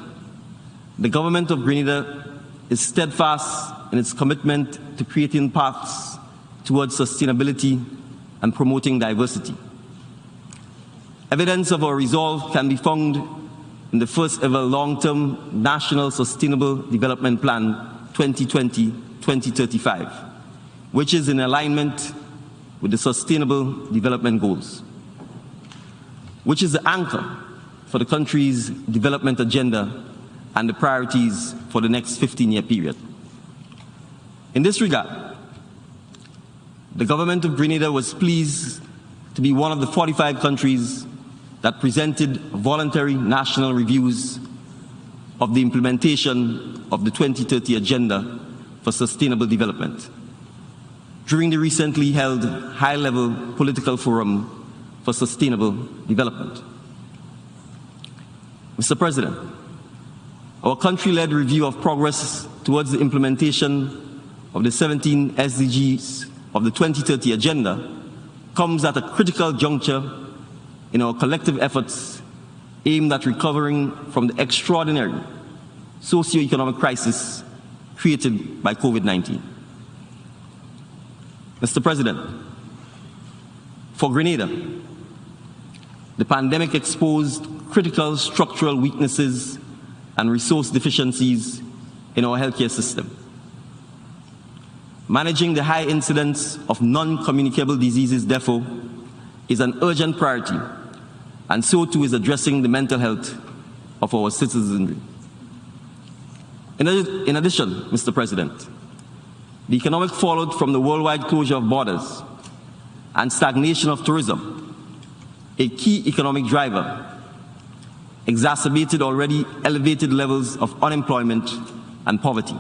the government of Grenada is steadfast in its commitment to creating paths towards sustainability and promoting diversity. Evidence of our resolve can be found in the first ever long-term National Sustainable Development Plan 2020-2035, which is in alignment with the Sustainable Development Goals, which is the anchor for the country's development agenda and the priorities for the next 15-year period. In this regard, the government of Grenada was pleased to be one of the 45 countries that presented voluntary national reviews of the implementation of the 2030 Agenda for Sustainable Development during the recently held high-level political forum for sustainable development. Mr. President, our country-led review of progress towards the implementation of the 17 SDGs of the 2030 Agenda comes at a critical juncture in our collective efforts aimed at recovering from the extraordinary socio-economic crisis created by COVID-19. Mr. President, for Grenada, the pandemic exposed critical structural weaknesses and resource deficiencies in our healthcare system. Managing the high incidence of non-communicable diseases, therefore, is an urgent priority, and so too is addressing the mental health of our citizenry. In addition, Mr. President, the economic fallout from the worldwide closure of borders and stagnation of tourism, a key economic driver, exacerbated already elevated levels of unemployment and poverty.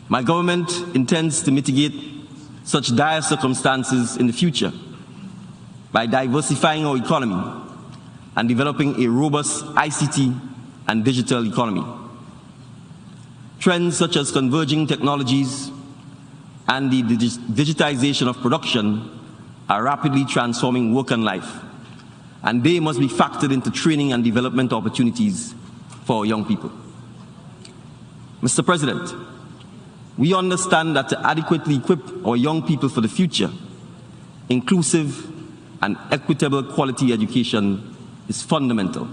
My government intends to mitigate such dire circumstances in the future by diversifying our economy and developing a robust ICT and digital economy. Trends such as converging technologies and the digitization of production are rapidly transforming work and life, and they must be factored into training and development opportunities for our young people. Mr. President, We understand that to adequately equip our young people for the future, inclusive and equitable quality education is fundamental.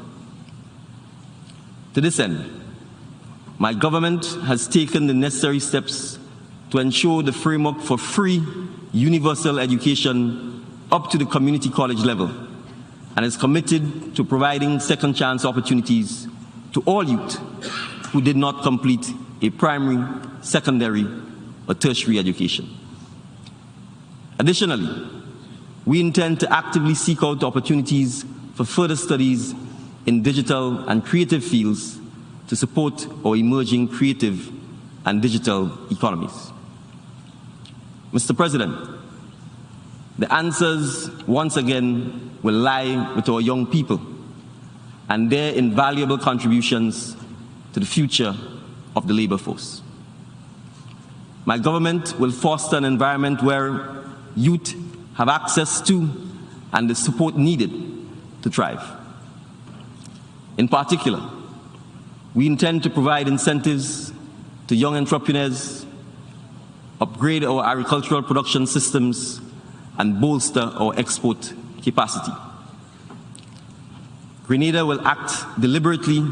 To this end, my government has taken the necessary steps to ensure the framework for free universal education up to the community college level, and is committed to providing second chance opportunities to all youth who did not complete a primary, secondary, or tertiary education. Additionally, we intend to actively seek out opportunities for further studies in digital and creative fields to support our emerging creative and digital economies. Mr. President, the answers once again will lie with our young people and their invaluable contributions to the future of the labor force. My government will foster an environment where youth have access to and the support needed to thrive. In particular, we intend to provide incentives to young entrepreneurs, upgrade our agricultural production systems, and bolster our export capacity. Grenada will act deliberately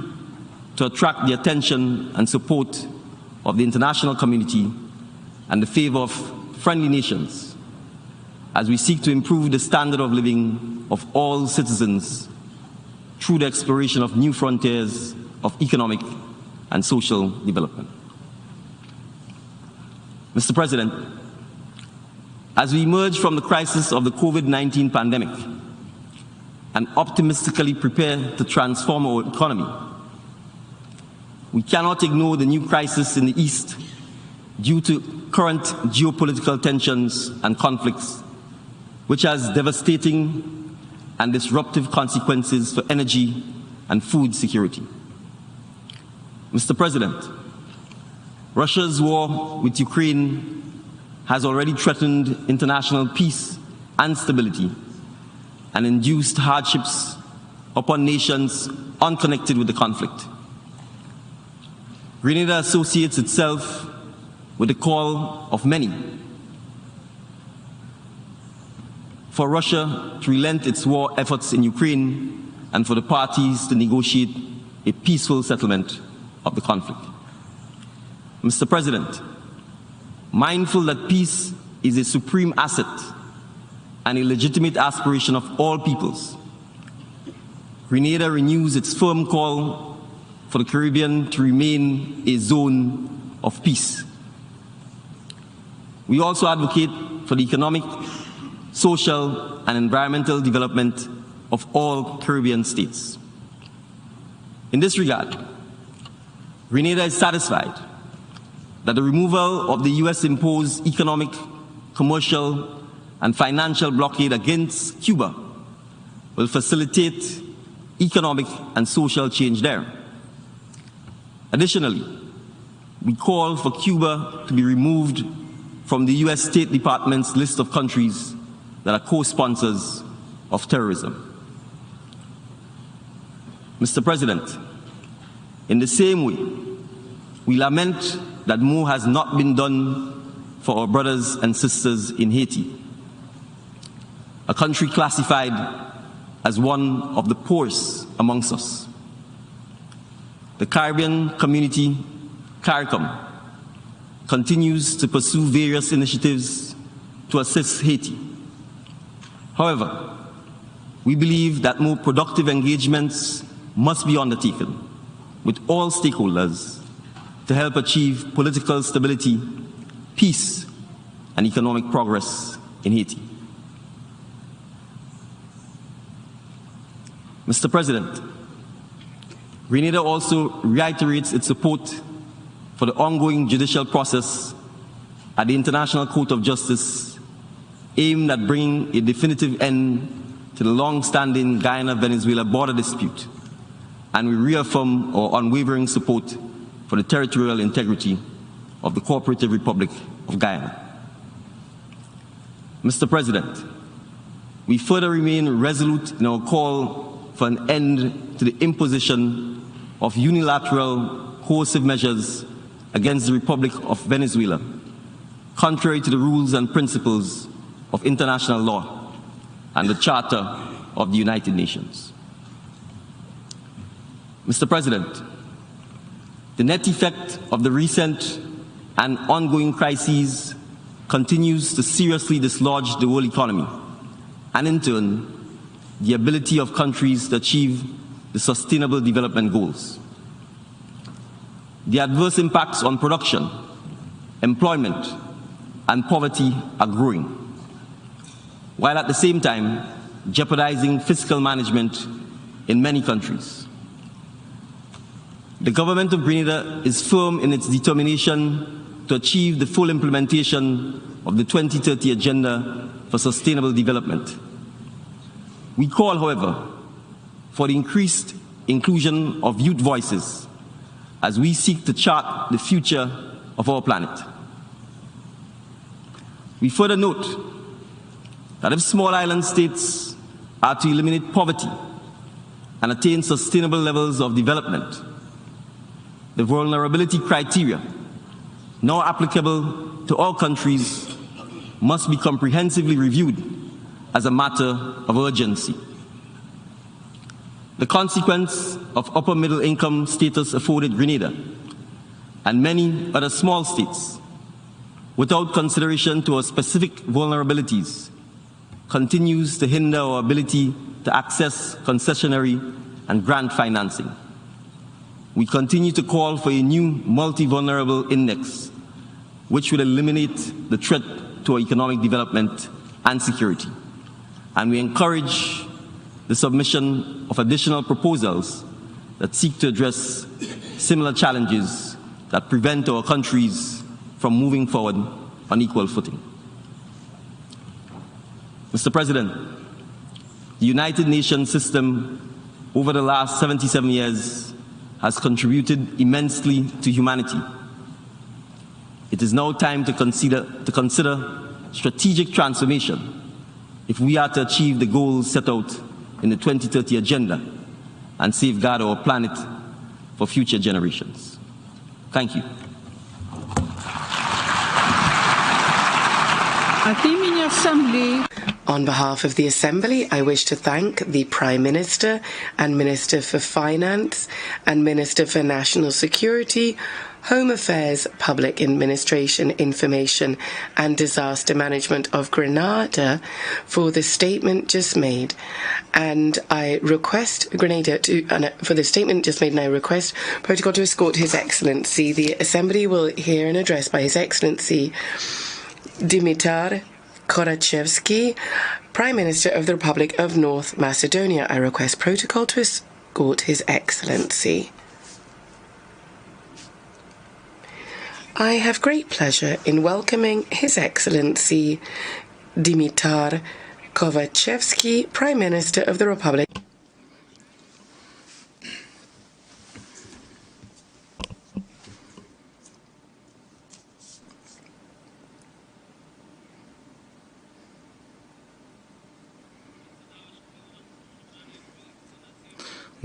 to attract the attention and support of the international community and the favor of friendly nations as we seek to improve the standard of living of all citizens through the exploration of new frontiers of economic and social development. Mr. President, as we emerge from the crisis of the COVID-19 pandemic and optimistically prepare to transform our economy, we cannot ignore the new crisis in the East due to current geopolitical tensions and conflicts, which has devastating and disruptive consequences for energy and food security. Mr. President, Russia's war with Ukraine has already threatened international peace and stability and induced hardships upon nations unconnected with the conflict. Grenada associates itself with the call of many for Russia to relent its war efforts in Ukraine and for the parties to negotiate a peaceful settlement of the conflict. Mr. President, mindful that peace is a supreme asset and a legitimate aspiration of all peoples, Grenada renews its firm call for the Caribbean to remain a zone of peace. We also advocate for the economic, social, and environmental development of all Caribbean states. In this regard, Grenada is satisfied that the removal of the US-imposed economic, commercial, and financial blockade against Cuba will facilitate economic and social change there. Additionally, we call for Cuba to be removed from the US State Department's list of countries that are co-sponsors of terrorism. Mr. President, in the same way, we lament that more has not been done for our brothers and sisters in Haiti, a country classified as one of the poorest amongst us. The Caribbean Community, CARICOM, continues to pursue various initiatives to assist Haiti. However, we believe that more productive engagements must be undertaken with all stakeholders to help achieve political stability, peace, and economic progress in Haiti. Mr. President, Grenada also reiterates its support for the ongoing judicial process at the International Court of Justice aimed at bringing a definitive end to the long-standing Guyana-Venezuela border dispute, and we reaffirm our unwavering support for the territorial integrity of the Cooperative Republic of Guyana. Mr. President, we further remain resolute in our call for an end to the imposition of unilateral coercive measures against the Republic of Venezuela, contrary to the rules and principles of international law and the Charter of the United Nations. Mr. President, the net effect of the recent and ongoing crises continues to seriously dislodge the world economy and, in turn, the ability of countries to achieve the Sustainable Development Goals. The adverse impacts on production, employment, and poverty are growing, while at the same time jeopardizing fiscal management in many countries. The government of Grenada is firm in its determination to achieve the full implementation of the 2030 Agenda for Sustainable Development. We call, however, for the increased inclusion of youth voices as we seek to chart the future of our planet. We further note that if small island states are to eliminate poverty and attain sustainable levels of development, the vulnerability criteria now applicable to all countries must be comprehensively reviewed as a matter of urgency. The consequence of upper middle income status afforded Grenada and many other small states, without consideration to our specific vulnerabilities, continues to hinder our ability to access concessionary and grant financing. We continue to call for a new multi-vulnerable index, which will eliminate the threat to our economic development and security. And we encourage the submission of additional proposals that seek to address similar challenges that prevent our countries from moving forward on equal footing. Mr. President, the United Nations system over the last 77 years has contributed immensely to humanity. It is now time to consider strategic transformation if we are to achieve the goals set out in the 2030 Agenda and safeguard our planet for future generations. Thank you. От имени Ассамблеи. On behalf of the Assembly, I wish to thank the Prime Minister and Minister for Finance and Minister for National Security, Home Affairs, Public Administration, Information and Disaster Management of Grenada for the statement just made. And I request Grenada to, for the statement just made, and I request Protocol to escort His Excellency. The Assembly will hear an address by His Excellency Dimitar Korachevsky, Prime Minister of the Republic of North Macedonia. I request Protocol to escort His Excellency. I have great pleasure in welcoming His Excellency Dimitar Korachevsky, Prime Minister of the Republic.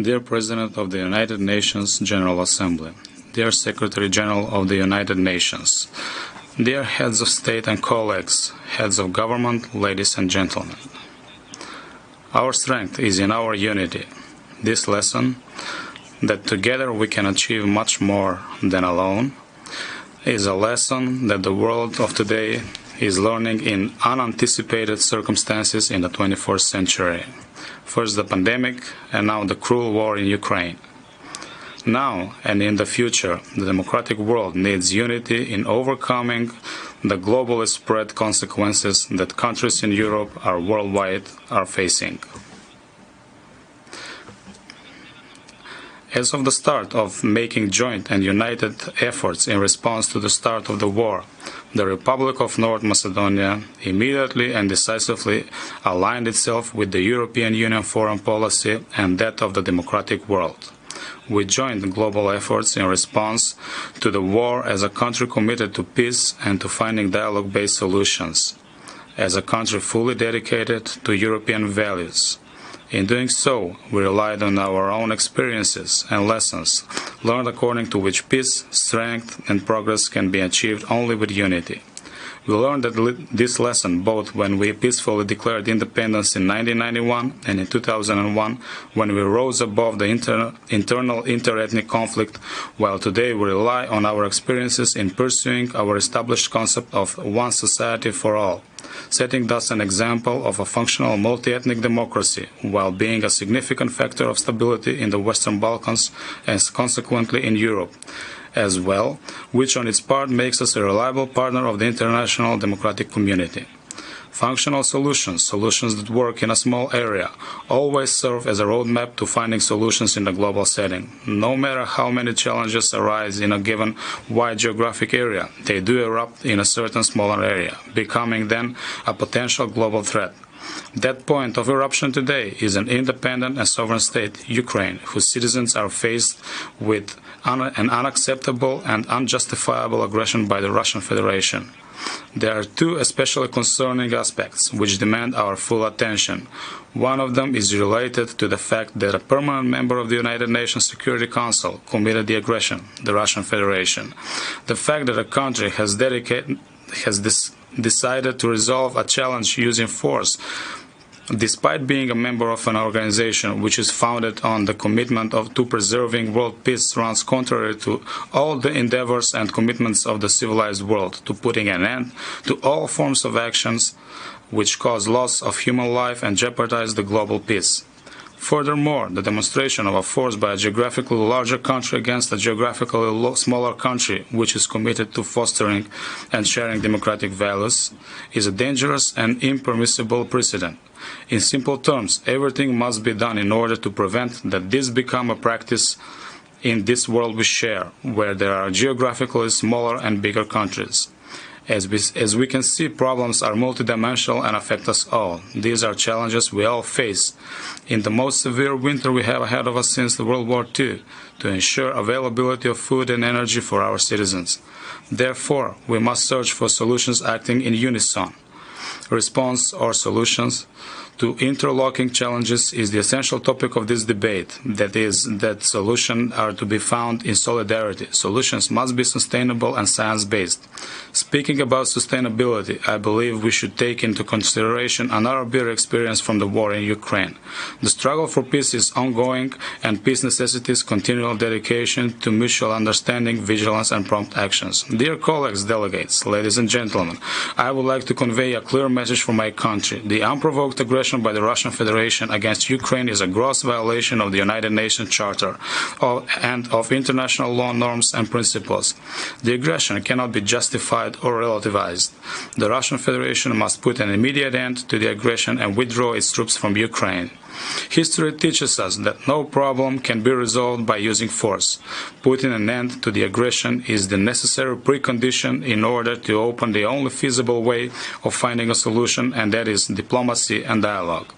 Dear President of the United Nations General Assembly, dear Secretary General of the United Nations, dear heads of state and colleagues, heads of government, ladies and gentlemen. Our strength is in our unity. This lesson, that together we can achieve much more than alone, is a lesson that the world of today is learning in unanticipated circumstances in the 21st century. First the pandemic, and now the cruel war in Ukraine. Now and in the future, the democratic world needs unity in overcoming the globally spread consequences that countries in Europe or worldwide are facing. As of the start of making joint and united efforts in response to the start of the war, the Republic of North Macedonia immediately and decisively aligned itself with the European Union foreign policy and that of the democratic world. We joined global efforts in response to the war as a country committed to peace and to finding dialogue-based solutions, as a country fully dedicated to European values, In doing so, we relied on our own experiences and lessons, learned according to which peace, strength, and progress can be achieved only with unity. We learned this lesson both when we peacefully declared independence in 1991 and in 2001, when we rose above the internal interethnic conflict, while today we rely on our experiences in pursuing our established concept of one society for all, setting thus an example of a functional multi-ethnic democracy, while being a significant factor of stability in the Western Balkans and consequently in Europe as well, which on its part makes us a reliable partner of the international democratic community. Functional solutions that work in a small area, always serve as a roadmap to finding solutions in the global setting. No matter how many challenges arise in a given wide geographic area, they do erupt in a certain smaller area, becoming then a potential global threat. That point of eruption today is an independent and sovereign state, Ukraine, whose citizens are faced with an unacceptable and unjustifiable aggression by the Russian Federation. There are two especially concerning aspects which demand our full attention. One of them is related to the fact that a permanent member of the United Nations Security Council committed the aggression, the Russian Federation. The fact that a country has decided to resolve a challenge using force, despite being a member of an organization which is founded on the commitment to preserving world peace, runs contrary to all the endeavors and commitments of the civilized world to putting an end to all forms of actions which cause loss of human life and jeopardize the global peace. Furthermore, the demonstration of a force by a geographically larger country against a geographically smaller country which is committed to fostering and sharing democratic values is a dangerous and impermissible precedent. In simple terms, everything must be done in order to prevent that this become a practice in this world we share, where there are geographically smaller and bigger countries. As we can see, problems are multidimensional and affect us all. These are challenges we all face in the most severe winter we have ahead of us since World War II, to ensure availability of food and energy for our citizens. Therefore, we must search for solutions acting in unison. Response or solutions to interlocking challenges is the essential topic of this debate. That is, that solutions are to be found in solidarity. Solutions must be sustainable and science-based. Speaking about sustainability, I believe we should take into consideration another bitter experience from the war in Ukraine. The struggle for peace is ongoing, and peace necessitates continual dedication to mutual understanding, vigilance, and prompt actions. Dear colleagues, delegates, ladies and gentlemen, I would like to convey a clear message from my country. The unprovoked aggression by the Russian Federation against Ukraine is a gross violation of the United Nations Charter and of international law norms and principles. The aggression cannot be justified or relativized. The Russian Federation must put an immediate end to the aggression and withdraw its troops from Ukraine. History teaches us that no problem can be resolved by using force. Putting an end to the aggression is the necessary precondition in order to open the only feasible way of finding a solution, and that is diplomacy and dialogue.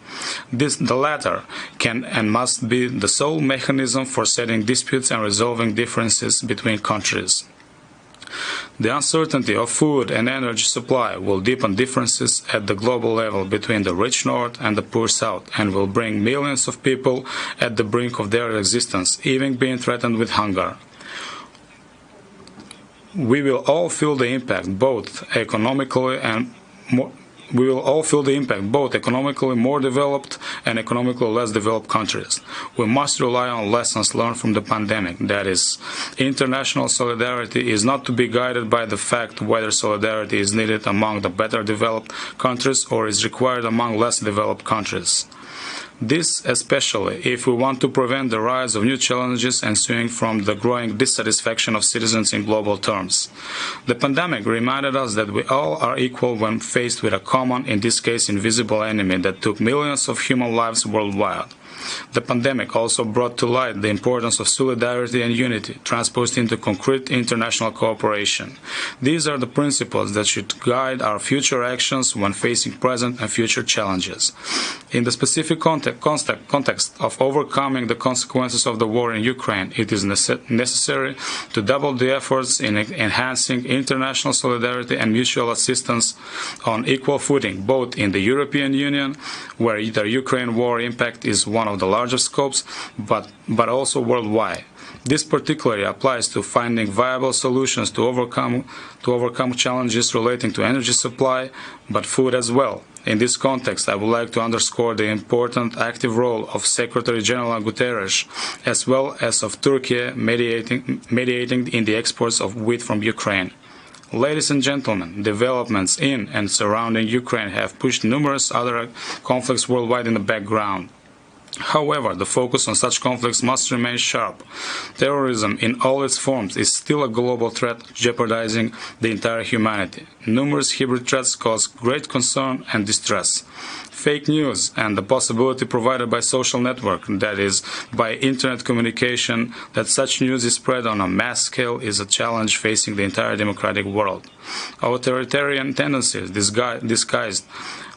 The latter can and must be the sole mechanism for settling disputes and resolving differences between countries. The uncertainty of food and energy supply will deepen differences at the global level between the rich North and the poor South, and will bring millions of people at the brink of their existence, even being threatened with hunger. We will all feel the impact, both economically more developed and economically less developed countries. We must rely on lessons learned from the pandemic. That is, international solidarity is not to be guided by the fact whether solidarity is needed among the better developed countries or is required among less developed countries. This especially if we want to prevent the rise of new challenges ensuing from the growing dissatisfaction of citizens in global terms. The pandemic reminded us that we all are equal when faced with a common, in this case invisible enemy, that took millions of human lives worldwide. The pandemic also brought to light the importance of solidarity and unity, transposed into concrete international cooperation. These are the principles that should guide our future actions when facing present and future challenges. In the specific context of overcoming the consequences of the war in Ukraine, it is necessary to double the efforts in enhancing international solidarity and mutual assistance on equal footing, both in the European Union, where the Ukraine war impact is one of the largest scopes, but also worldwide. This particularly applies to finding viable solutions to overcome challenges relating to energy supply, but food as well. In this context, I would like to underscore the important active role of Secretary General Guterres, as well as of Turkey mediating in the exports of wheat from Ukraine. Ladies and gentlemen, developments in and surrounding Ukraine have pushed numerous other conflicts worldwide in the background. However, the focus on such conflicts must remain sharp. Terrorism in all its forms is still a global threat jeopardizing the entire humanity. Numerous hybrid threats cause great concern and distress. Fake news and the possibility provided by social network, that is, by internet communication, that such news is spread on a mass scale is a challenge facing the entire democratic world. Authoritarian tendencies disguised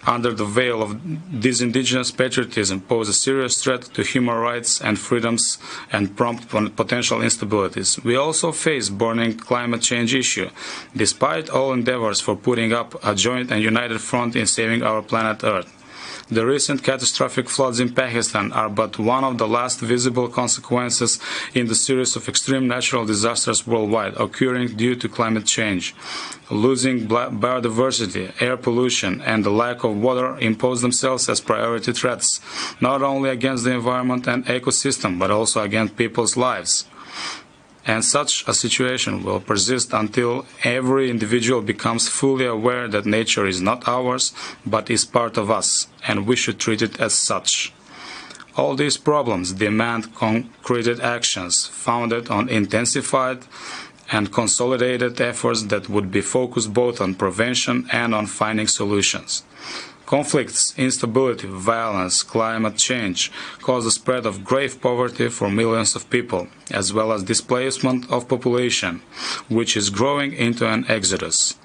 under the veil of disindigenous patriotism pose a serious threat to human rights and freedoms and prompt potential instabilities. We also face burning climate change issue, despite all endeavors for putting up a joint and united front in saving our planet Earth. The recent catastrophic floods in Pakistan are but one of the last visible consequences in the series of extreme natural disasters worldwide occurring due to climate change. Losing biodiversity, air pollution, and the lack of water impose themselves as priority threats, not only against the environment and ecosystem, but also against people's lives. And such a situation will persist until every individual becomes fully aware that nature is not ours, but is part of us, and we should treat it as such. All these problems demand concrete actions founded on intensified and consolidated efforts that would be focused both on prevention and on finding solutions. Conflicts, instability, violence, climate change cause the spread of grave poverty for millions of people, as well as displacement of population, which is growing into an exodus.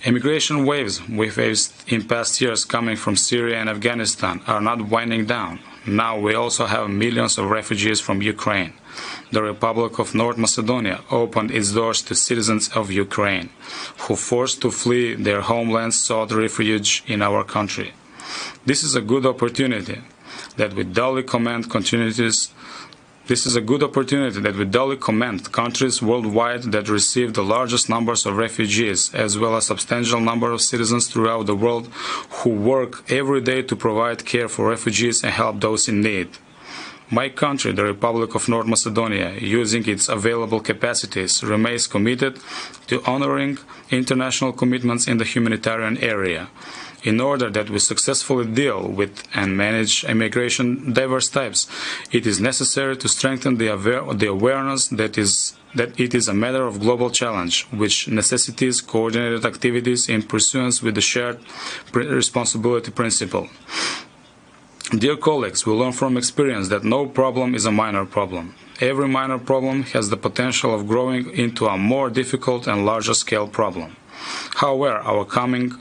Immigration waves we faced in past years coming from Syria and Afghanistan are not winding down. Now we also have millions of refugees from Ukraine. The Republic of North Macedonia opened its doors to citizens of Ukraine, who forced to flee their homelands sought refuge in our country. This is a good opportunity that we duly commend countries worldwide that receive the largest numbers of refugees, as well as substantial number of citizens throughout the world who work every day to provide care for refugees and help those in need. My country, the Republic of North Macedonia, using its available capacities, remains committed to honoring international commitments in the humanitarian area. In order that we successfully deal with and manage immigration diverse types, it is necessary to strengthen the awareness that it is a matter of global challenge, which necessitates coordinated activities in pursuance with the shared responsibility principle. Dear colleagues, we learn from experience that no problem is a minor problem. Every minor problem has the potential of growing into a more difficult and larger scale problem. However, our coming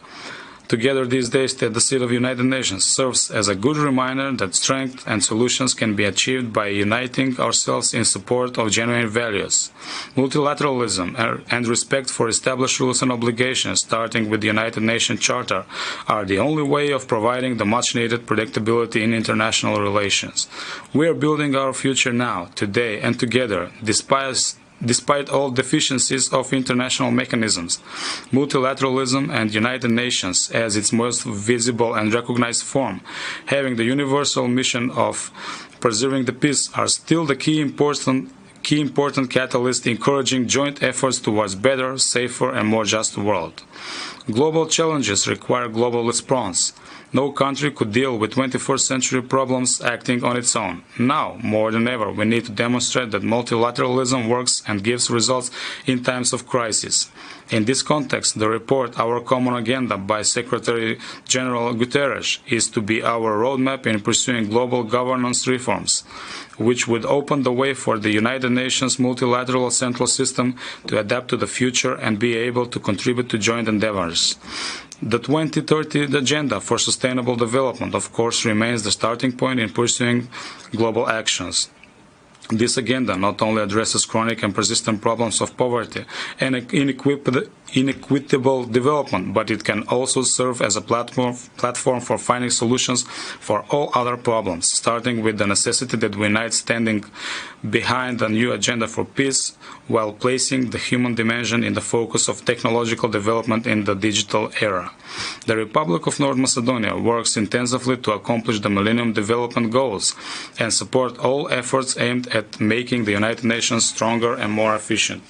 together these days at the seat of United Nations serves as a good reminder that strength and solutions can be achieved by uniting ourselves in support of genuine values. Multilateralism and respect for established rules and obligations, starting with the United Nations Charter, are the only way of providing the much-needed predictability in international relations. We are building our future now, today, and together, despite all deficiencies of international mechanisms. Multilateralism and United Nations, as its most visible and recognized form, having the universal mission of preserving the peace, are still the key important catalyst encouraging joint efforts towards better, safer, and more just world. Global challenges require global response. No country could deal with 21st century problems acting on its own. Now, more than ever, we need to demonstrate that multilateralism works and gives results in times of crisis. In this context, the report, Our Common Agenda by Secretary General Guterres, is to be our roadmap in pursuing global governance reforms, which would open the way for the United Nations multilateral central system to adapt to the future and be able to contribute to joint endeavors. The 2030 Agenda for Sustainable Development, of course, remains the starting point in pursuing global actions. This agenda not only addresses chronic and persistent problems of poverty and inequitable development, but it can also serve as a platform for finding solutions for all other problems, starting with the necessity that we unite standing behind a new agenda for peace, while placing the human dimension in the focus of technological development in the digital era. The Republic of North Macedonia works intensively to accomplish the Millennium Development Goals and support all efforts aimed at making the United Nations stronger and more efficient.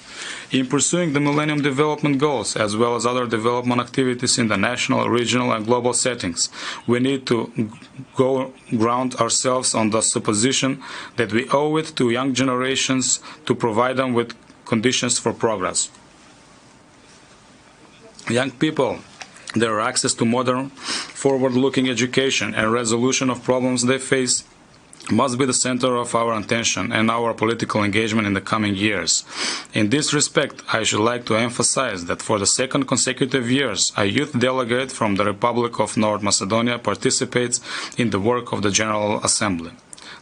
In pursuing the Millennium Development Goals, as well as other development activities in the national, regional, and global settings, we need to ground ourselves on the supposition that we owe it to young generations to provide them with conditions for progress. Young people, their access to modern, forward-looking education and resolution of problems they face must be the center of our attention and our political engagement in the coming years. In this respect, I should like to emphasize that for the second consecutive years, a youth delegate from the Republic of North Macedonia participates in the work of the General Assembly.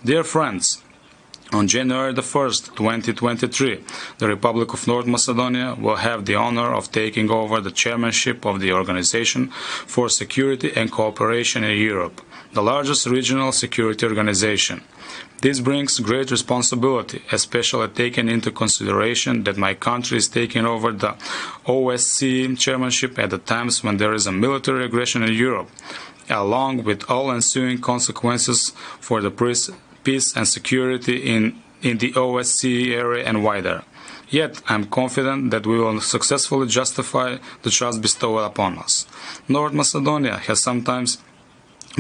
Dear friends, on January 1st, 2023, the Republic of North Macedonia will have the honor of taking over the chairmanship of the Organization for Security and Cooperation in Europe, the largest regional security organization. This brings great responsibility, especially taking into consideration that my country is taking over the OSCE chairmanship at the times when there is a military aggression in Europe, along with all ensuing consequences for the peace and security in the OSCE area and wider. Yet, I am confident that we will successfully justify the trust bestowed upon us. North Macedonia has sometimes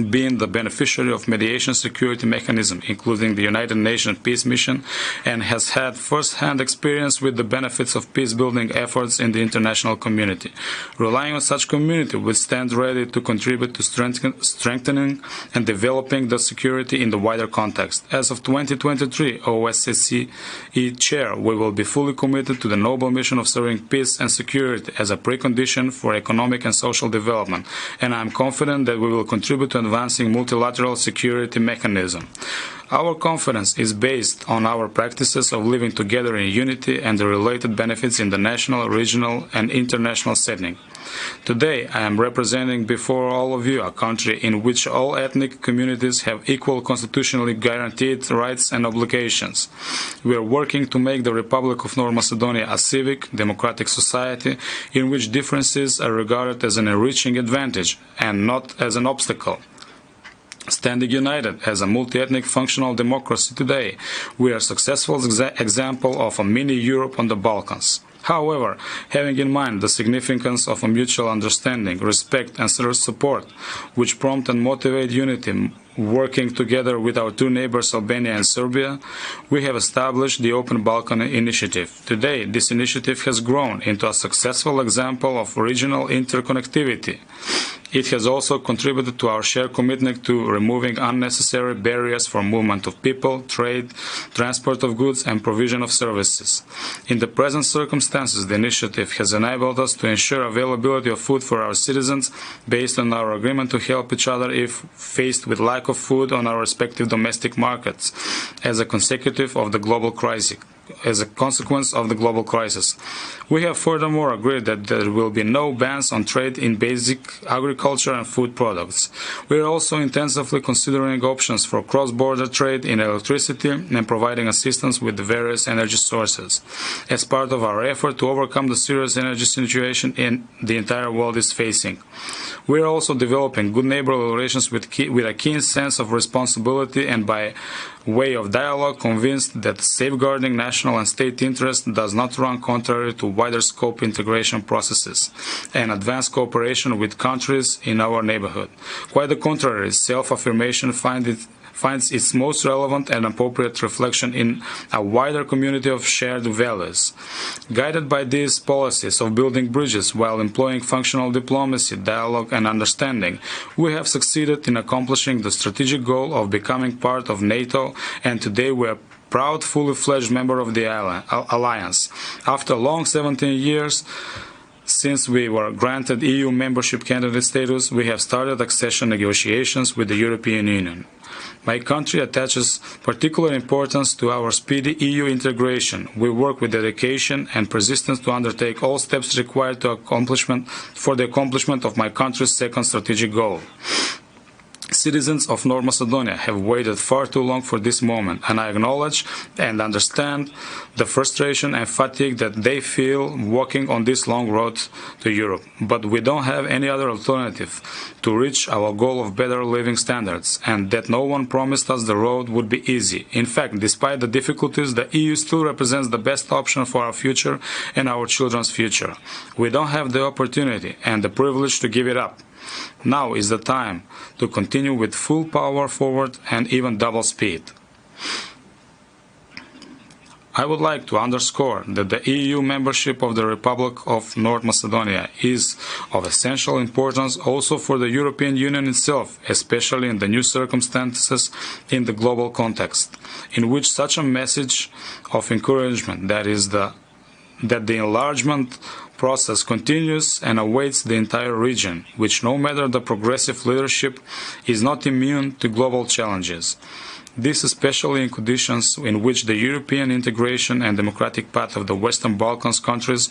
been the beneficiary of mediation security mechanism, including the United Nations Peace Mission, and has had first-hand experience with the benefits of peace-building efforts in the international community. Relying on such community, we stand ready to contribute to strengthening and developing the security in the wider context. As of 2023, OSCE Chair, we will be fully committed to the noble mission of serving peace and security as a precondition for economic and social development, and I am confident that we will contribute to advancing multilateral security mechanism. Our confidence is based on our practices of living together in unity and the related benefits in the national, regional, and international setting. Today, I am representing before all of you a country in which all ethnic communities have equal constitutionally guaranteed rights and obligations. We are working to make the Republic of North Macedonia a civic, democratic society in which differences are regarded as an enriching advantage and not as an obstacle. Standing united as a multi-ethnic functional democracy today, we are a successful example of a mini Europe on the Balkans. However, having in mind the significance of a mutual understanding, respect and support, which prompt and motivate unity, working together with our two neighbors Albania and Serbia, we have established the Open Balkan Initiative. Today, this initiative has grown into a successful example of regional interconnectivity. It has also contributed to our shared commitment to removing unnecessary barriers for movement of people, trade, transport of goods and provision of services. In the present circumstances, the initiative has enabled us to ensure availability of food for our citizens based on our agreement to help each other if faced with lack of food on our respective domestic markets as a consecutive of the global crisis. As a consequence of the global crisis. We have furthermore agreed that there will be no bans on trade in basic agriculture and food products. We are also intensively considering options for cross-border trade in electricity and providing assistance with the various energy sources, as part of our effort to overcome the serious energy situation the entire world is facing. We are also developing good neighborly relations with a keen sense of responsibility and by way of dialogue convinced that safeguarding national and state interests does not run contrary to wider scope integration processes and advanced cooperation with countries in our neighborhood. Quite the contrary, self-affirmation finds its most relevant and appropriate reflection in a wider community of shared values. Guided by these policies of building bridges while employing functional diplomacy, dialogue and understanding, we have succeeded in accomplishing the strategic goal of becoming part of NATO, and today we are proud, fully-fledged member of the alliance. After a long 17 years since we were granted EU membership candidate status, we have started accession negotiations with the European Union. My country attaches particular importance to our speedy EU integration. We work with dedication and persistence to undertake all steps required for the accomplishment of my country's second strategic goal. Citizens of North Macedonia have waited far too long for this moment, and I acknowledge and understand the frustration and fatigue that they feel walking on this long road to Europe. But we don't have any other alternative to reach our goal of better living standards, and that no one promised us the road would be easy. In fact, despite the difficulties, the EU still represents the best option for our future and our children's future. We don't have the opportunity and the privilege to give it up. Now is the time to continue with full power forward and even double speed. I would like to underscore that the EU membership of the Republic of North Macedonia is of essential importance also for the European Union itself, especially in the new circumstances in the global context, in which such a message of encouragement, that the enlargement process continues and awaits the entire region, which, no matter the progressive leadership, is not immune to global challenges. This especially in conditions in which the European integration and democratic path of the Western Balkans countries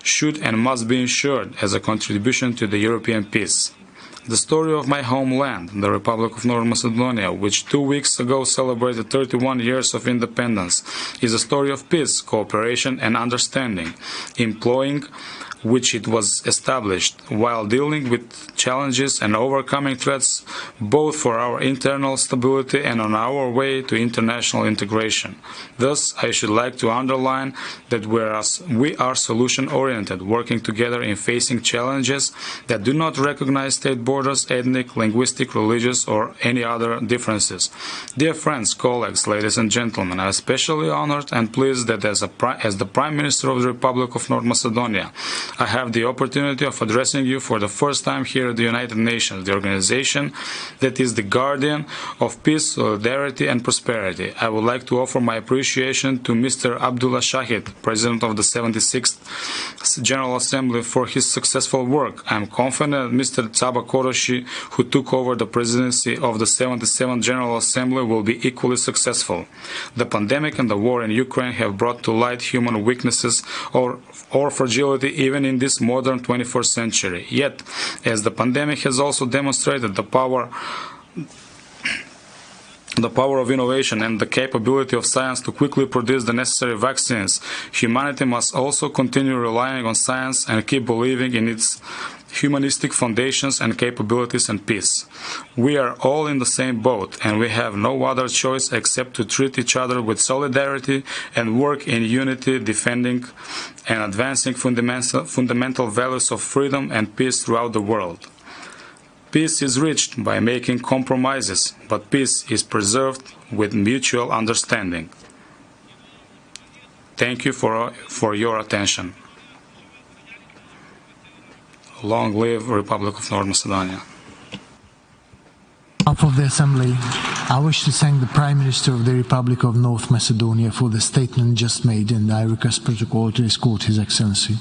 should and must be ensured as a contribution to the European peace. The story of my homeland, the Republic of North Macedonia, which 2 weeks ago celebrated 31 years of independence, is a story of peace, cooperation and understanding, employing which it was established, while dealing with challenges and overcoming threats both for our internal stability and on our way to international integration. Thus, I should like to underline that we are solution-oriented, working together in facing challenges that do not recognize state borders, ethnic, linguistic, religious, or any other differences. Dear friends, colleagues, ladies and gentlemen, I am especially honored and pleased that as the Prime Minister of the Republic of North Macedonia, I have the opportunity of addressing you for the first time here at the United Nations, the organization that is the guardian of peace, solidarity and prosperity. I would like to offer my appreciation to Mr. Abdullah Shahid, President of the 76th General Assembly, for his successful work. I am confident that Mr. Tsaba Koroshi, who took over the presidency of the 77th General Assembly, will be equally successful. The pandemic and the war in Ukraine have brought to light human weaknesses or fragility even in this modern 21st century. Yet, as the pandemic has also demonstrated the power of innovation and the capability of science to quickly produce the necessary vaccines, humanity must also continue relying on science and keep believing in its humanistic foundations and capabilities and peace. We are all in the same boat, and we have no other choice except to treat each other with solidarity and work in unity, defending and advancing fundamental values of freedom and peace throughout the world. Peace is reached by making compromises, but peace is preserved with mutual understanding. Thank you for your attention. Long live Republic of North Macedonia. On behalf of the Assembly, I wish to thank the Prime Minister of the Republic of North Macedonia for the statement just made, and I request protocol to escort His Excellency.